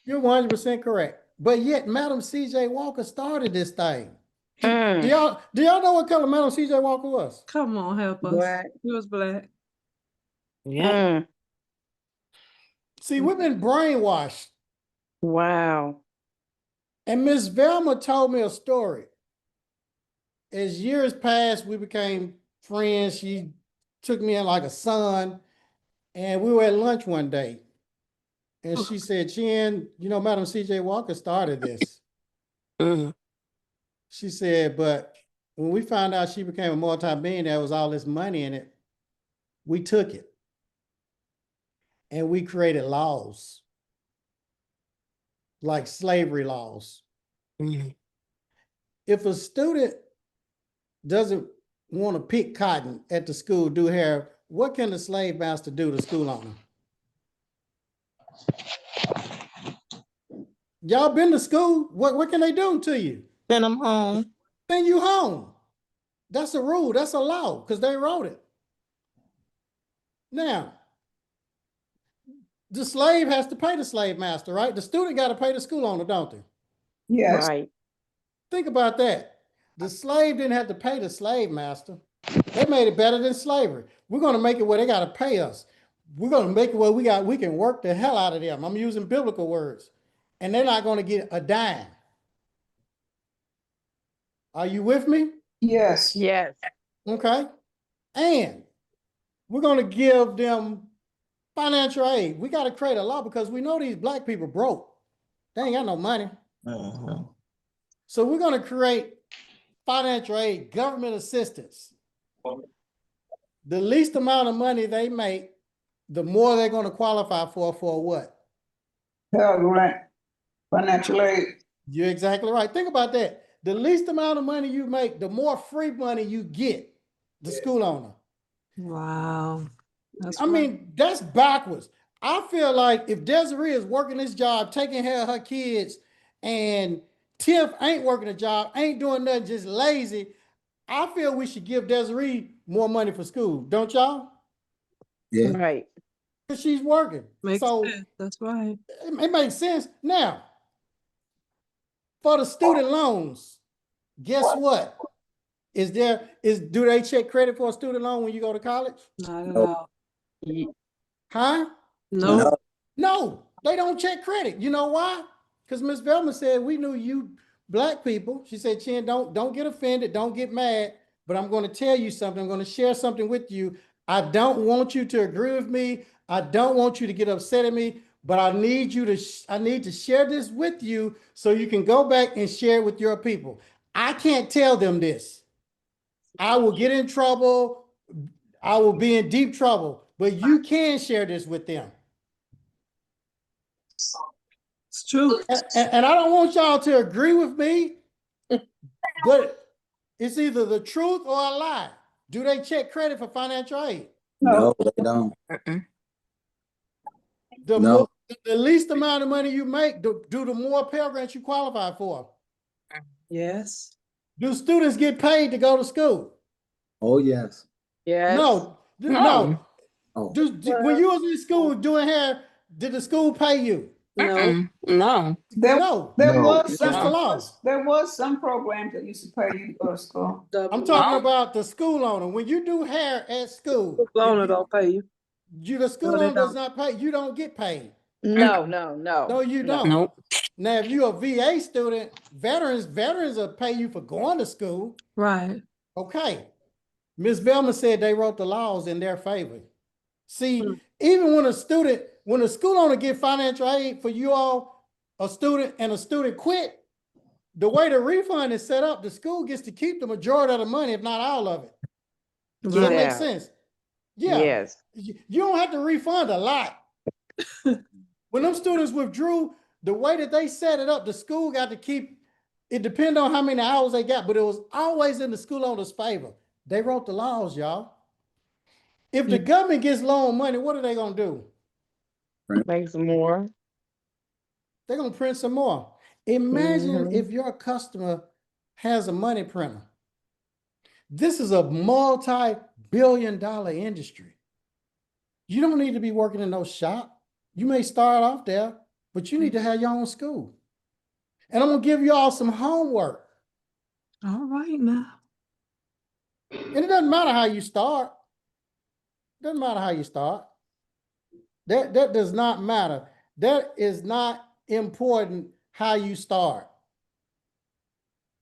You're 100% correct. But yet, Madam C.J. Walker started this thing. Do y'all know what color Madam C.J. Walker was? Come on, help us. Black. He was black. Yeah. See, we've been brainwashed. Wow. And Miss Velma told me a story. As years passed, we became friends. She took me in like a son. And we were at lunch one day. And she said, Jen, you know, Madam C.J. Walker started this. She said, but when we found out she became a multi-millionaire, there was all this money in it, we took it. And we created laws. Like slavery laws. If a student doesn't want to pick cotton at the school, do hair, what can the slave master do to school owner? Y'all been to school? What can they do to you? Send them home. Send you home. That's a rule. That's a law because they wrote it. Now, the slave has to pay the slave master, right? The student got to pay the school owner, don't they? Yes. Right. Think about that. The slave didn't have to pay the slave master. They made it better than slavery. We're going to make it where they got to pay us. We're going to make it where we can work the hell out of them. I'm using biblical words. And they're not going to get a dime. Are you with me? Yes. Yes. Okay. And we're going to give them financial aid. We got to create a law because we know these black people broke. They ain't got no money. So we're going to create financial aid, government assistance. The least amount of money they make, the more they're going to qualify for what? Pell Grant, financial aid. You're exactly right. Think about that. The least amount of money you make, the more free money you get, the school owner. Wow. That's I mean, that's backwards. I feel like if Desiree is working this job, taking care of her kids, and Tiff ain't working a job, ain't doing nothing, just lazy, I feel we should give Desiree more money for school. Don't y'all? Yeah. Right. because she's working. Makes So sense. That's right. it makes sense. Now, for the student loans, guess what? Do they check credit for a student loan when you go to college? Not at Nope. all. Ye- Huh? No. No. No, they don't check credit. You know why? Because Miss Velma said, we knew you black people. She said, Chin, don't get offended, don't get mad, but I'm going to tell you something. I'm going to share something with you. I don't want you to agree with me. I don't want you to get upset at me, but I need to share this with you so you can go back and share it with your people. I can't tell them this. I will get in trouble. I will be in deep trouble, but you can share this with them. It's true. And I don't want y'all to agree with me, but it's either the truth or a lie. Do they check credit for financial aid? No, they don't. No. The least amount of money you make, do the more Pell Grants you qualify for. Yes. Do students get paid to go to school? Oh, yes. Yes. No. No. Oh, When you was in school doing hair, did the school pay you? No. No. There No. there No. was That's the some, law. there was some programs that used to pay you to go to school. I'm talking about the school owner. When you do hair at school, Loaner don't pay you. the school No, they owner does don't. not pay. You don't get paid. No, No, you don't. Nope. Now, if you're a VA student, veterans will pay you for going to school. Right. Okay. Ms. Velma said they wrote the laws in their favor. See, Mm. even when a school owner get financial aid for you all, a student and a student quit, the way the refund is set up, the school gets to keep the majority of the money, if not all of it. Does that Get make out. sense? Yeah. Yes. You don't have to refund a lot. When them students withdrew, the way that they set it up, the school got to keep, it depended on how many hours they got, but it was always in the school owner's favor. They wrote the laws, y'all. If the government gets loan money, what are they going to do? Make some more. They're going to print some more. Imagine Mhm. if your customer has a money printer. This is a multi-billion-dollar industry. You don't need to be working in no shop. You may start off there, but you need to have your own school. And I'm going to give you all some homework. All right now. And it doesn't matter how you start. Doesn't matter how you start. That does not matter. That is not important how you start.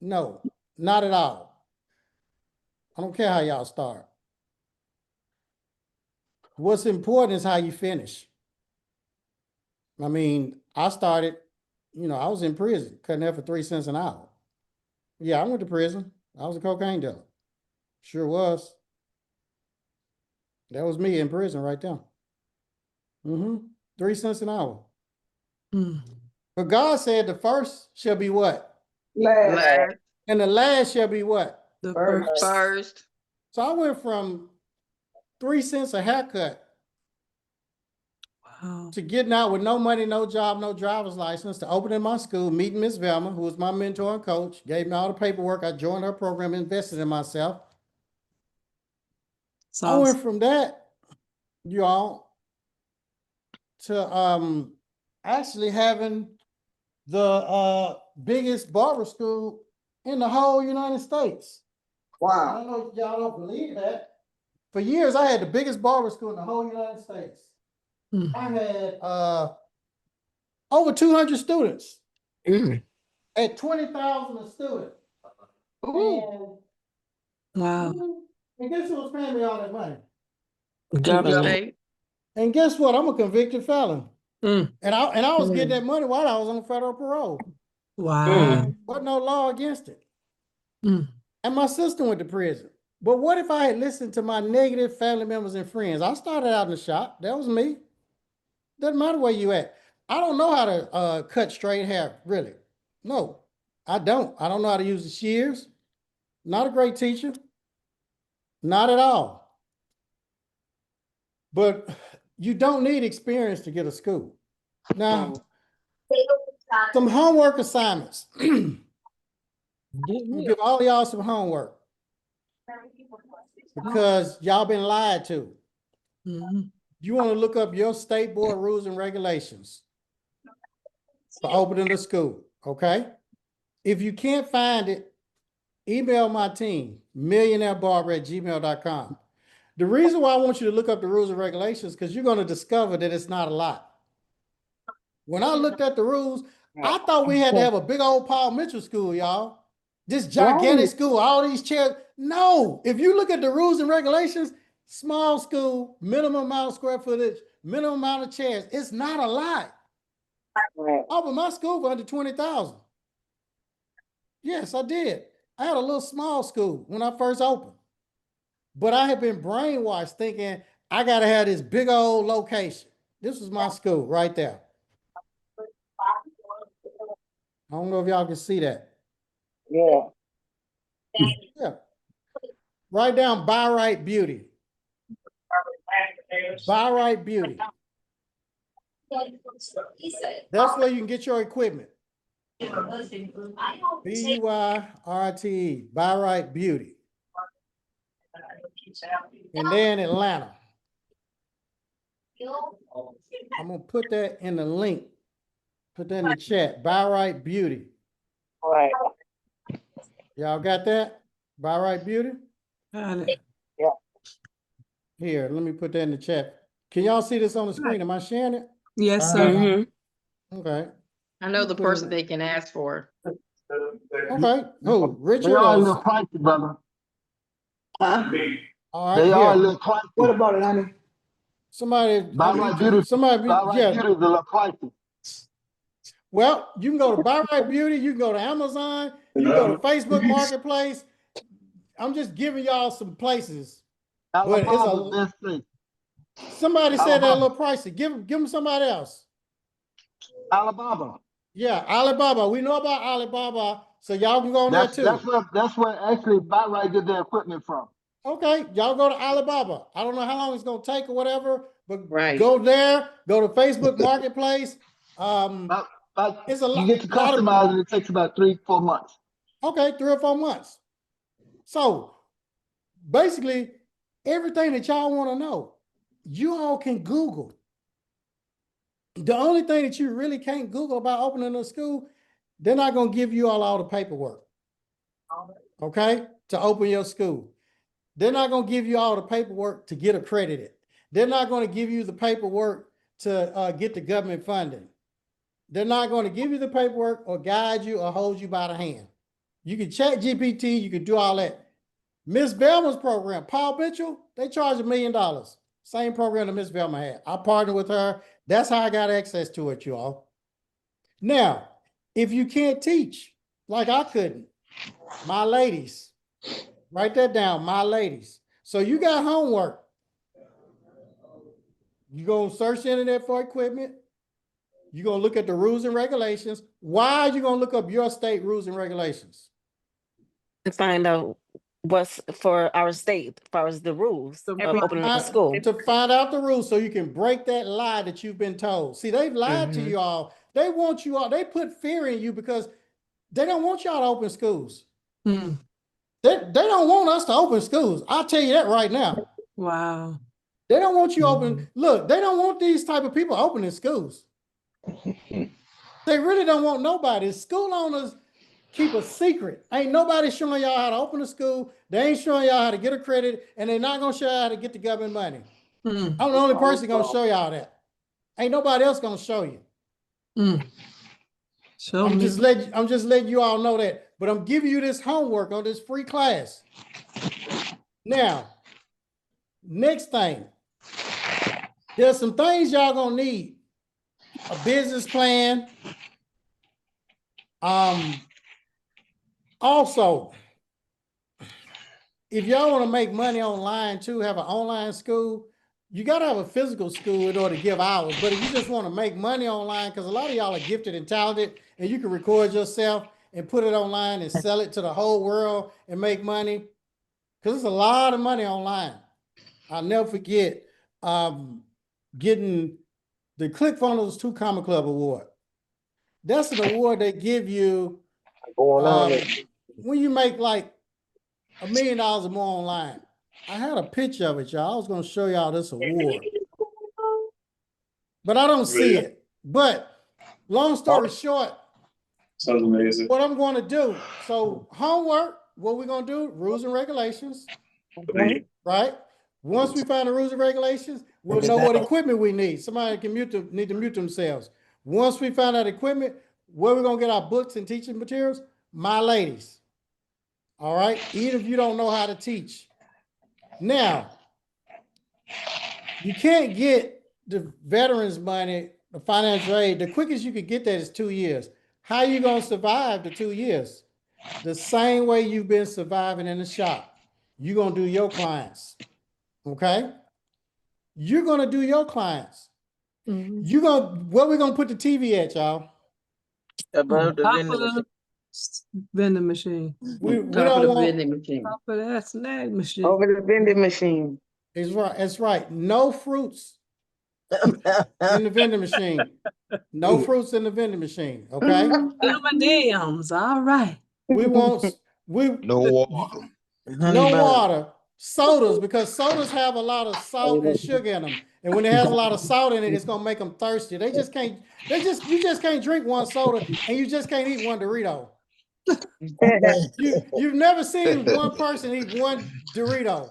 No, not at all. I don't care how y'all start. What's important is how you finish. I mean, I started, I was in prison, cutting hair for 3 cents an hour. Yeah, I went to prison. I was a cocaine dealer. Sure was. That was me in prison right there. 3 cents an hour. Mm. But God said the first shall be what? Last, Last. And the last shall be what? The First. first. First. So I went from 3 cents a haircut Wow. to getting out with no money, no job, no driver's license, to opening my school, meeting Miss Velma, who was my mentor and coach, gave me all the paperwork. I joined her program, invested in myself. It's I went awesome. from that, y'all, to actually having the biggest barber school in the whole United States. I wow. don't know if y'all don't believe that. For years, I had the biggest barber school in the whole United States. Mm. I had over 200 students Mm. at 20,000 a student. Ooh. Wow. And guess who was paying me all that money? Government. State. And guess what? I'm a convicted felon. Mm. And I was getting that money while I was on federal parole. Wow. Wasn't no law against it. Mm. And my sister went to prison. But what if I had listened to my negative family members and friends? I started out in the shop. That was me. Doesn't matter where you at. I don't know how to cut straight hair, really. No, I don't. I don't know how to use the shears. Not a great teacher. Not at all. But you don't need experience to get a school. Now, some homework assignments. I'll give all y'all some homework because y'all been lied to. Mhm. You want to look up your state board rules and regulations for opening a school, okay? If you can't find it, email my team, millionairebarber@gmail.com. The reason why I want you to look up the rules and regulations, because you're going to discover that it's not a lot. When I looked at the rules, I thought we had to have a big old Paul Mitchell school, y'all. This gigantic Right. school, all these chairs. No, if you look at the rules and regulations, small school, minimum amount of square footage, minimum amount of chairs. It's not a lot. Right. I opened my school for under 20,000. Yes, I did. I had a little small school when I first opened. But I had been brainwashed thinking I got to have this big old location. This was my school right there. I don't know if y'all can see that. Yeah. Yeah. Write down Buy Right Beauty. Buy Right Beauty. That's where you can get your equipment. BUYRTE, Buy Right Beauty. And then Atlanta. I'm gonna put that in the link. Put that in the chat. Buy Right Beauty. Right. Y'all got that? Buy Right Beauty? Got it. Here, let me put that in the chat. Can y'all see this on the screen? Am I sharing it? Yes, sir. Mm-hmm. Okay. I know the person they can ask for. Okay. Who? They Richard? are a Or- little pricey, brother. All right. They are a Here. little pricey. What about it, honey? Somebody. Buy Right Beauty. Somebody. Buy Right Yeah. Beauty is a little pricey. Well, you can go to Buy Right Beauty. You can go to Amazon. You can go to Facebook Marketplace. I'm just giving y'all some places. But it's Alabama, a. best place. Somebody said that a Alabama. little pricey. Give them somebody else. Alabama. Yeah, Alibaba. We know about Alibaba, so y'all can go on there too. That's where actually Buy Right get their equipment from. Okay, y'all go to Alibaba. I don't know how long it's gonna take or whatever, but Right. go there. Go to Facebook Marketplace. But It's a you lot. get to Lot of customize it. It takes about 3-4 months. okay, 3 or 4 months. So basically, everything that y'all want to know, you all can Google. The only thing that you really can't Google about opening a school, they're not gonna give you all the paperwork. Okay, to open your school. They're not going to give you all the paperwork to get accredited. They're not going to give you the paperwork to get the government funding. They're not going to give you the paperwork or guide you or hold you by the hand. You can chat GPT, you can do all that. Miss Velma's program, Paul Mitchell, they charge $1 million. Same program that Miss Velma had. I partnered with her. That's how I got access to it, you all. Now, if you can't teach, like I couldn't, my ladies, write that down, my ladies. So you got homework. You're going to search the internet for equipment. You're going to look at the rules and regulations. Why are you going to look up your state rules and regulations? To find out what's for our state as far as the rules of opening a school. To find out the rules so you can break that lie that you've been told. See, they've lied to you all. They want you all, they put fear in you because they don't want y'all to open schools. Mm. They don't want us to open schools. I'll tell you that right now. Wow. They don't want you open. Look, they don't want these type of people opening schools. They really don't want nobody. School owners keep a secret. Ain't nobody showing y'all how to open a school. They ain't showing y'all how to get accredited, and they're not gonna show y'all how to get the government money. Mm. I'm the only person gonna show y'all that. Ain't nobody else gonna show you. Mm. Show I'm me. just letting you all know that. But I'm giving you this homework on this free class. Now, next thing. There's some things y'all gonna need. A business plan. Also, if y'all want to make money online too, have an online school, you got to have a physical school in order to give hours. But if you just want to make money online, because a lot of y'all are gifted and talented, and you can record yourself and put it online and sell it to the whole world and make money, because there's a lot of money online. I'll never forget getting the ClickFunnels 2 Comma Club Award. That's an award they give you when you make like $1 million or more online. I had a picture of it, y'all. I was going to show y'all this award. but I don't see Yeah. it. But long story short, Sounds amazing. what I'm going to do, so homework, what we're going to do, rules and regulations, Okay. right? Once we find the rules and regulations, we'll know what equipment we need. Somebody can need to mute themselves. Once we find out equipment, where we're going to get our books and teaching materials, my ladies. All right, even if you don't know how to teach. Now, you can't get the veterans money, the financial aid. The quickest you could get that is 2 years. How are you going to survive the 2 years? The same way you've been surviving in the shop. You're going to do your clients. Okay? You're going to do your clients. Where we going to put the TV at, y'all? Above the Top vending of machine. the vending machine. We Top of don't the want, vending machine. Top of that snack machine. Over the vending machine. it's right, that's right. No fruits in the vending machine. No fruits in the vending machine, okay? M&M's, all right. We want, No water. no water, sodas, because sodas have a lot of salt and sugar in them. And when it has a lot of salt in it, it's gonna make them thirsty. You just can't drink one soda and you just can't eat one Dorito. You've never seen one person eat one Dorito.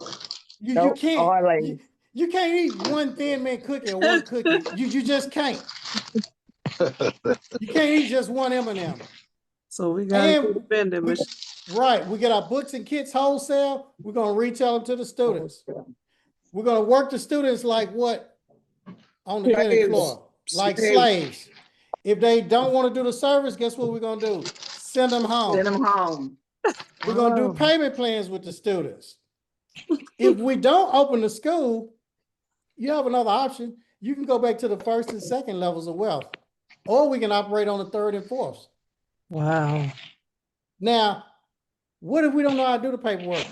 You Nope, can't. all Lay's. You can't eat one Thin Mint cookie or one cookie. You just can't. You can't eat just one M&M. So we got And the vending machine. right, we get our books and kits wholesale. We're gonna retail them to the students. We're gonna work the students like what on the clinic floor, like slaves. If they don't want to do the service, guess what we're gonna do? Send them home. Send them home. We're gonna do payment plans with the students. If we don't open the school, you have another option. You can go back to the first and second levels of wealth, or we can operate on the third and fourth. Wow. Now, what if we don't know how to do the paperwork?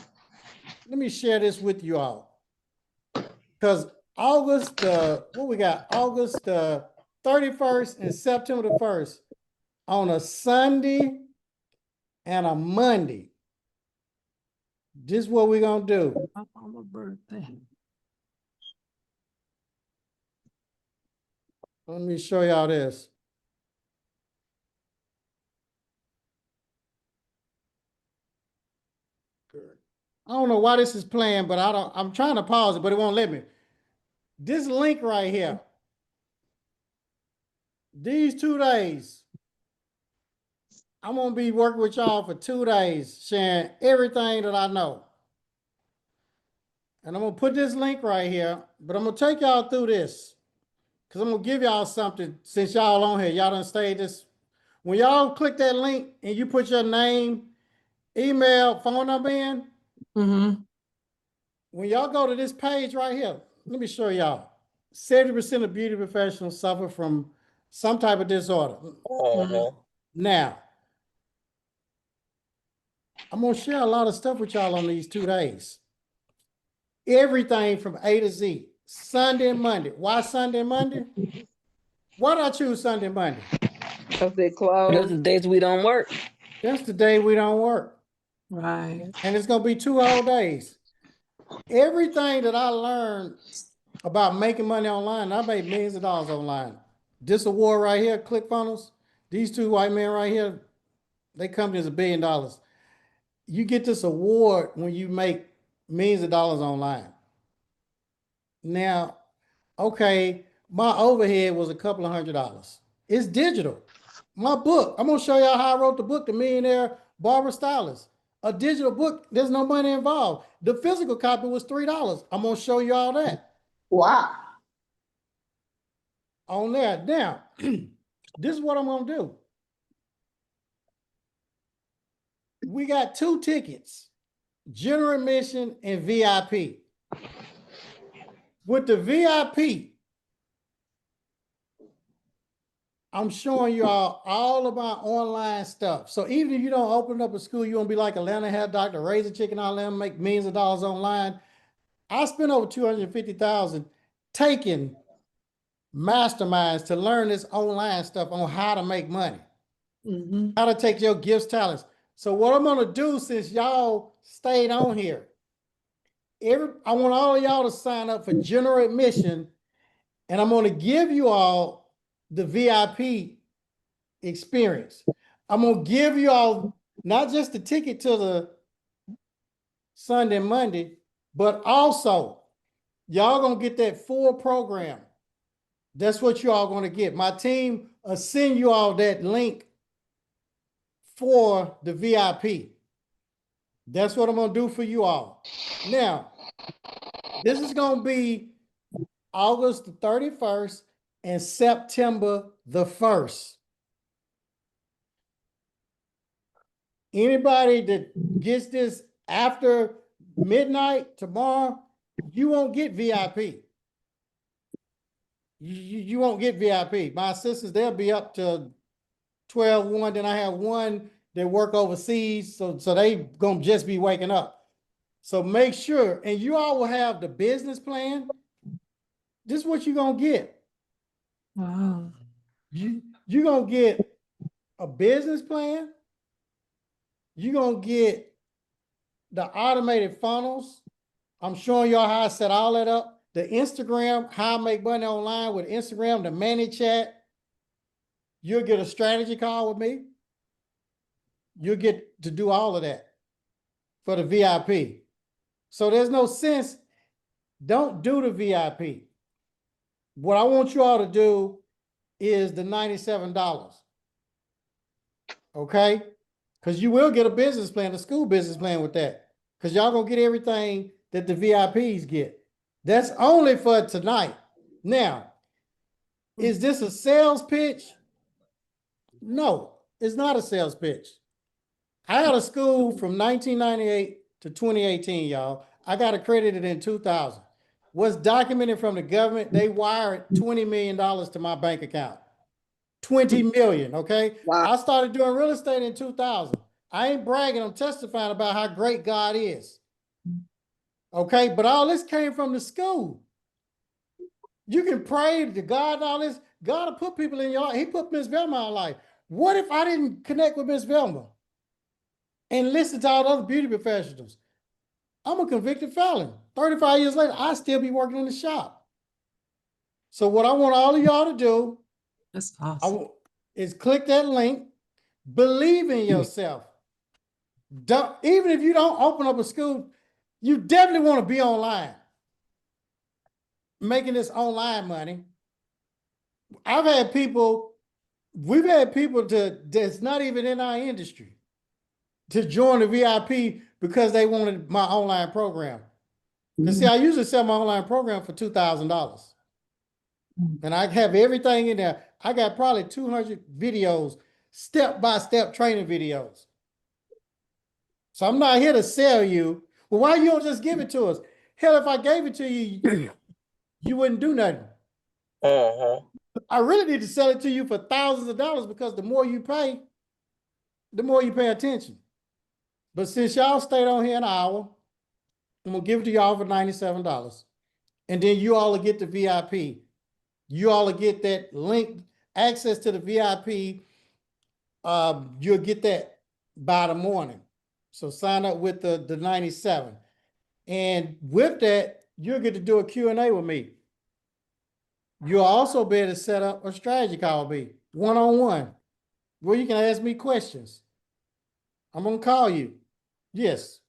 Let me share this with you all. Because August, what we got? August 31st and September the 1st on a Sunday and a Monday. This is what we're going to do. On my birthday. Let me show y'all this. I don't know why this is playing, but I'm trying to pause it, but it won't let me. This link right here. These 2 days, I'm going to be working with y'all for 2 days, sharing everything that I know. And I'm going to put this link right here, but I'm going to take y'all through this because I'm going to give y'all something since y'all on here. Y'all done stayed this. When y'all click that link and you put your name, email, phone number in, when y'all go to this page right here, let me show y'all. 70% of beauty professionals suffer from some type of disorder. Now, I'm going to share a lot of stuff with y'all on these 2 days. Everything from A to Z. Sunday and Monday. Why Sunday and Monday? Why did I choose Sunday and Monday? Because they Those closed. are the days we don't work. That's the day we don't work. Right. And it's going to be 2 whole days. Everything that I learned about making money online, I made millions of dollars online. This award right here, ClickFunnels, these 2 white men right here, they company is $1 billion. You get this award when you make millions of dollars online. Now, okay, my overhead was a couple of $100. It's digital. My book, I'm gonna show y'all how I wrote the book, The Millionaire Barber Stylist. A digital book, there's no money involved. The physical copy was $3. I'm gonna show you all that. Wow. On there. Now, this is what I'm gonna do. We got 2 tickets, general admission and VIP. With the VIP, I'm showing you all about online stuff. So even if you don't open up a school, you won't be like Atlanta Hair Doctor, raise a chicken, all them, make millions of dollars online. I spent over $250,000 taking masterminds to learn this online stuff on how to make money, how to take your gifts, talents. So what I'm gonna do, since y'all stayed on here, I want all of y'all to sign up for general admission And I'm going to give you all the VIP experience. I'm going to give you all not just the ticket to the Sunday, Monday, but also y'all going to get that full program. That's what you all going to get. My team will send you all that link for the VIP. That's what I'm going to do for you all. Now, this is going to be August the 31st and September the 1st. Anybody that gets this after midnight tomorrow, you won't get VIP. You won't get VIP. My assistants, they'll be up to 12-1. Then I have one that work overseas, so they gonna just be waking up. So make sure, and you all will have the business plan. This is what you're gonna get. Wow. You're gonna get a business plan. You're gonna get the automated funnels. I'm showing y'all how I set all that up. The Instagram, how I make money online with Instagram, the ManyChat. You'll get a strategy call with me. You'll get to do all of that for the VIP. So there's no sense. Don't do the VIP. What I want you all to do is the $97. Okay? Because you will get a business plan, a school business plan with that. Because y'all gonna get everything that the VIPs get. That's only for tonight. Now, is this a sales pitch? No, it's not a sales pitch. I had a school from 1998 to 2018, y'all. I got accredited in 2000. What's documented from the government, they wired $20 million to my bank account. 20 million, okay? Wow. I started doing real estate in 2000. I ain't bragging, I'm testifying about how great God is. Okay, but all this came from the school. You can pray to God and all this. God will put people in your life. He put Miss Velma in my life. What if I didn't connect with Miss Velma and listen to all the other beauty professionals? I'm a convicted felon. 35 years later, I still be working in the shop. So what I want all of y'all to do That's awesome. is click that link. Believe in yourself. Even if you don't open up a school, you definitely want to be online. Making this online money. We've had people that's not even in our industry to join the VIP because they wanted my online program. Because see, I usually sell my online program for $2,000. And I have everything in there. I got probably 200 videos, step-by-step training videos. So I'm not here to sell you. Well, why you don't just give it to us? Hell, if I gave it to you, you wouldn't do nothing. I really need to sell it to you for thousands of dollars because the more you pay, the more you pay attention. But since y'all stayed on here an hour, I'm going to give it to y'all for $97. And then you all will get the VIP. You all will get that link, access to the VIP. You'll get that by the morning. So sign up with the 97. And with that, you'll get to do a Q&A with me. You'll also be able to set up a strategy call with me, one-on-one, where you can ask me questions. I'm going to call you. Yes.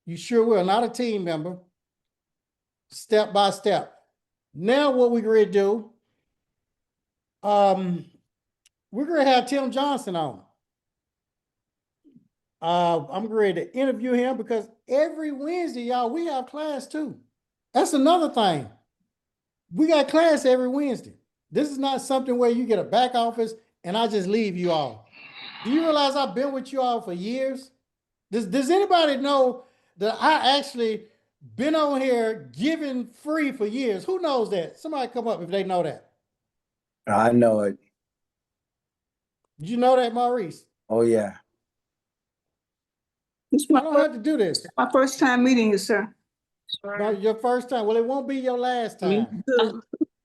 You sure will. Not a team member. Step by step. Now what we're going to do, we're going to have Tim Johnson on. I'm ready to interview him because every Wednesday, y'all, we have class too. That's another thing. We got class every Wednesday. This is not something where you get a back office and I just leave you all. Do you realize I've been with you all for years? Does anybody know that I actually been on here giving free for years? Who knows that? Somebody come up if they know that. I know it. Did you know that, Maurice? Oh, yeah. It's I don't have to do this. my first time meeting you, sir. No, your first time. Well, it won't be your last time.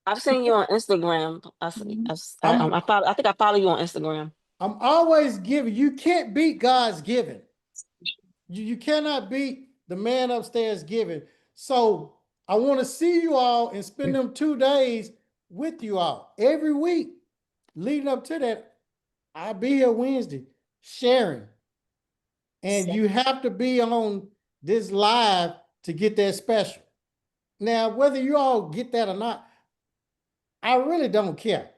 I've seen you on Instagram. I think I follow you on Instagram. I'm always giving. You can't beat God's giving. You cannot beat the man upstairs giving. So I want to see you all and spend them 2 days with you all every week leading up to that. I'll be here Wednesday sharing. And you have to be on this live to get that special. Now, whether you all get that or not, I really don't care.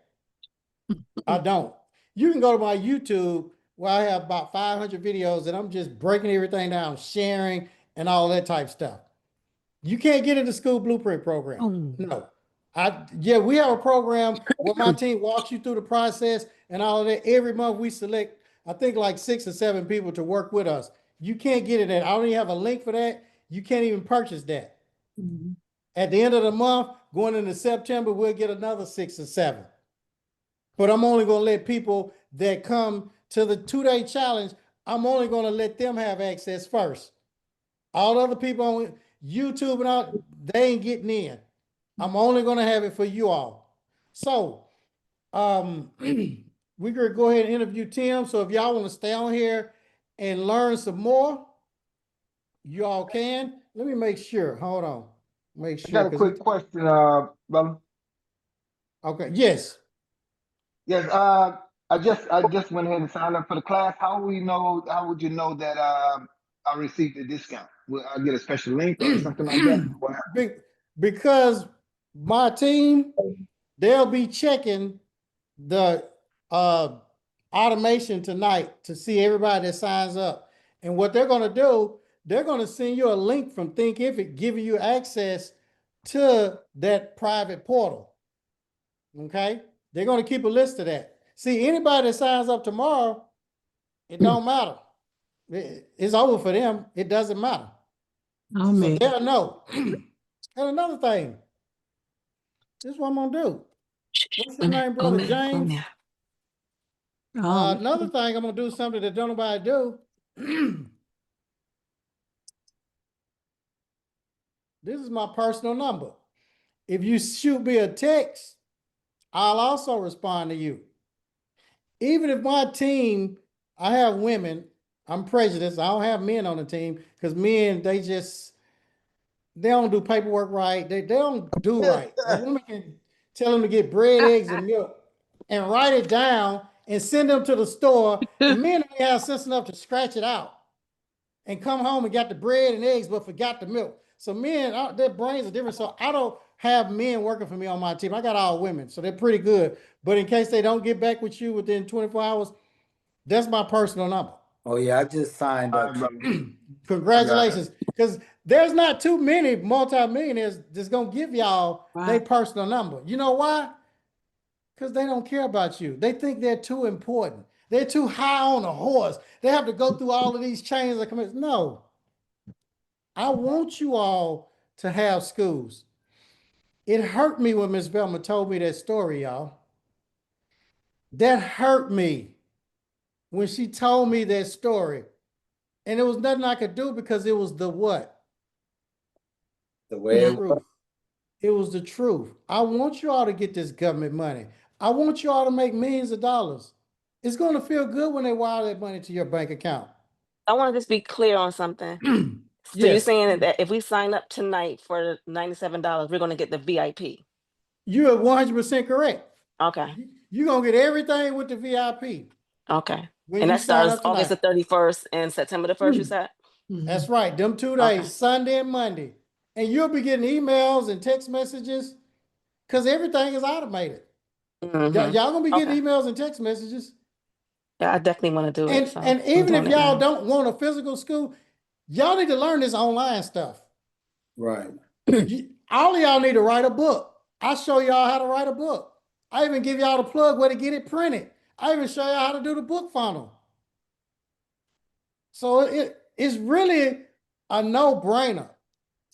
I don't. You can go to my YouTube where I have about 500 videos and I'm just breaking everything down, sharing and all that type stuff. You can't get in the school blueprint program. No. Yeah, we have a program where my team walks you through the process and all of that. Every month we select, I think like 6 or 7 people to work with us. You can't get it. I don't even have a link for that. You can't even purchase that. At the end of the month, going into September, we'll get another 6 or 7. But I'm only going to let people that come to the 2-day challenge, I'm only going to let them have access first. All other people on YouTube and all, they ain't getting in. I'm only going to have it for you all. So, we could go ahead and interview Tim. So if y'all want to stay on here and learn some more, you all can. Let me make sure. Hold on. Make I sure. got a quick question, brother. Okay. Yes. Yes, I just went ahead and signed up for the class. How would you know that I received a discount? Will I get a special link or something like that? What happened? Because my team, they'll be checking the automation tonight to see everybody that signs up. And what they're going to do, they're going to send you a link from Thinkific giving you access to that private portal. Okay? They're going to keep a list of that. See, anybody that signs up tomorrow, it don't matter. It's over for them. It doesn't matter. Oh, So man. they'll know. And another thing, this is what I'm going to do. What's his name, Brother James? Another thing, I'm going to do something that don't nobody do. This is my personal number. If you shoot me a text, I'll also respond to you. Even if my team, I have women, I'm prejudiced. I don't have men on the team because men, they don't do paperwork right. They don't do right. A woman can tell them to get bread, eggs, and milk and write it down and send them to the store. And men only have sense enough to scratch it out and come home and got the bread and eggs, but forgot the milk. So men, their brains are different. So I don't have men working for me on my team. I got all women, so they're pretty good. But in case they don't get back with you within 24 hours, that's my personal number. Oh yeah, I just signed up. Congratulations, because there's not too many multimillionaires that's gonna give y'all their personal number. You know why? Because they don't care about you. They think they're too important. They're too high on a horse. They have to go through all of these chains of command. No, I want you all to have schools. It hurt me when Miss Velma told me that story, y'all. That hurt me when she told me that story. And there was nothing I could do because it was the what? The way it was. It was the truth. I want you all to get this government money. I want you all to make millions of dollars. It's going to feel good when they wire that money to your bank account. I want to just be clear on something. So Yes. you're saying that if we sign up tonight for $97, we're going to get the VIP? You are 100% correct. Okay. You're going to get everything with the VIP. Okay. When And you that sign starts up August the tonight. 31st and September the 1st, you said? That's right. Them 2 days, Okay. Sunday and Monday. And you'll be getting emails and text messages because everything is automated. Y'all going to be getting emails and text messages. Yeah, I definitely want to do it. So And even if y'all don't want a physical school, y'all need to learn this online stuff. Right. All of y'all need to write a book. I show y'all how to write a book. I even give y'all the plug where to get it printed. I even show y'all how to do the book funnel. So it's really a no-brainer.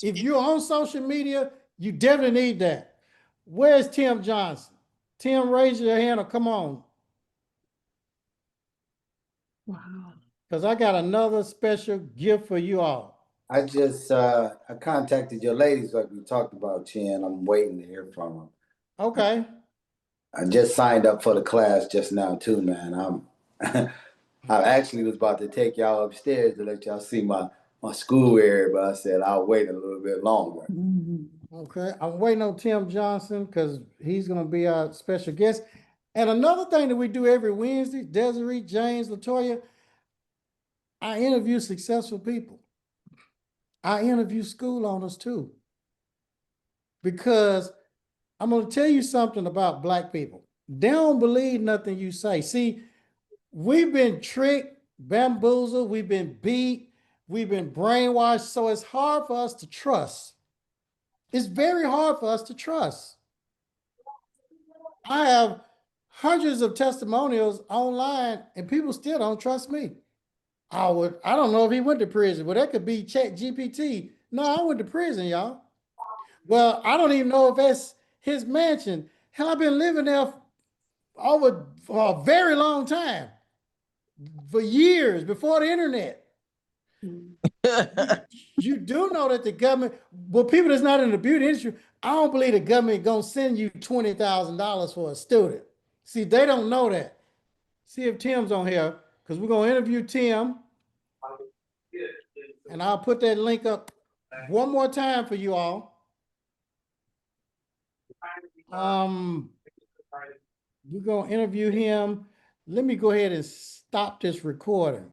If you're on social media, you definitely need that. Where's Tim Johnson? Tim, raise your hand or come on. Wow. Because I got another special gift for you all. I just I contacted your ladies like we talked about, Chin. I'm waiting to hear from them. Okay. I just signed up for the class just now too, man. I actually was about to take y'all upstairs to let y'all see my school area, but I said I'll wait a little bit longer. Okay, I'm waiting on Tim Johnson because he's gonna be our special guest. And another thing that we do every Wednesday, Desiree, James, Latoya, I interview successful people. I interview school owners too. Because I'm gonna tell you something about Black people. They don't believe nothing you say. See, we've been tricked, bamboozled, we've been beat, we've been brainwashed, so it's hard for us to trust. It's very hard for us to trust. I have hundreds of testimonials online and people still don't trust me. I don't know if he went to prison. Well, that could be Chat GPT. No, I went to prison, y'all. Well, I don't even know if that's his mansion. Hell, I've been living there for a very long time, for years before the internet. You do know that the government, well, people that's not in the beauty industry, I don't believe the government gonna send you $20,000 for a student. See, they don't know that. See if Tim's on here, because we're gonna interview Tim. And I'll put that link up one more time for you all. We're gonna interview him. Let me go ahead and stop this recording.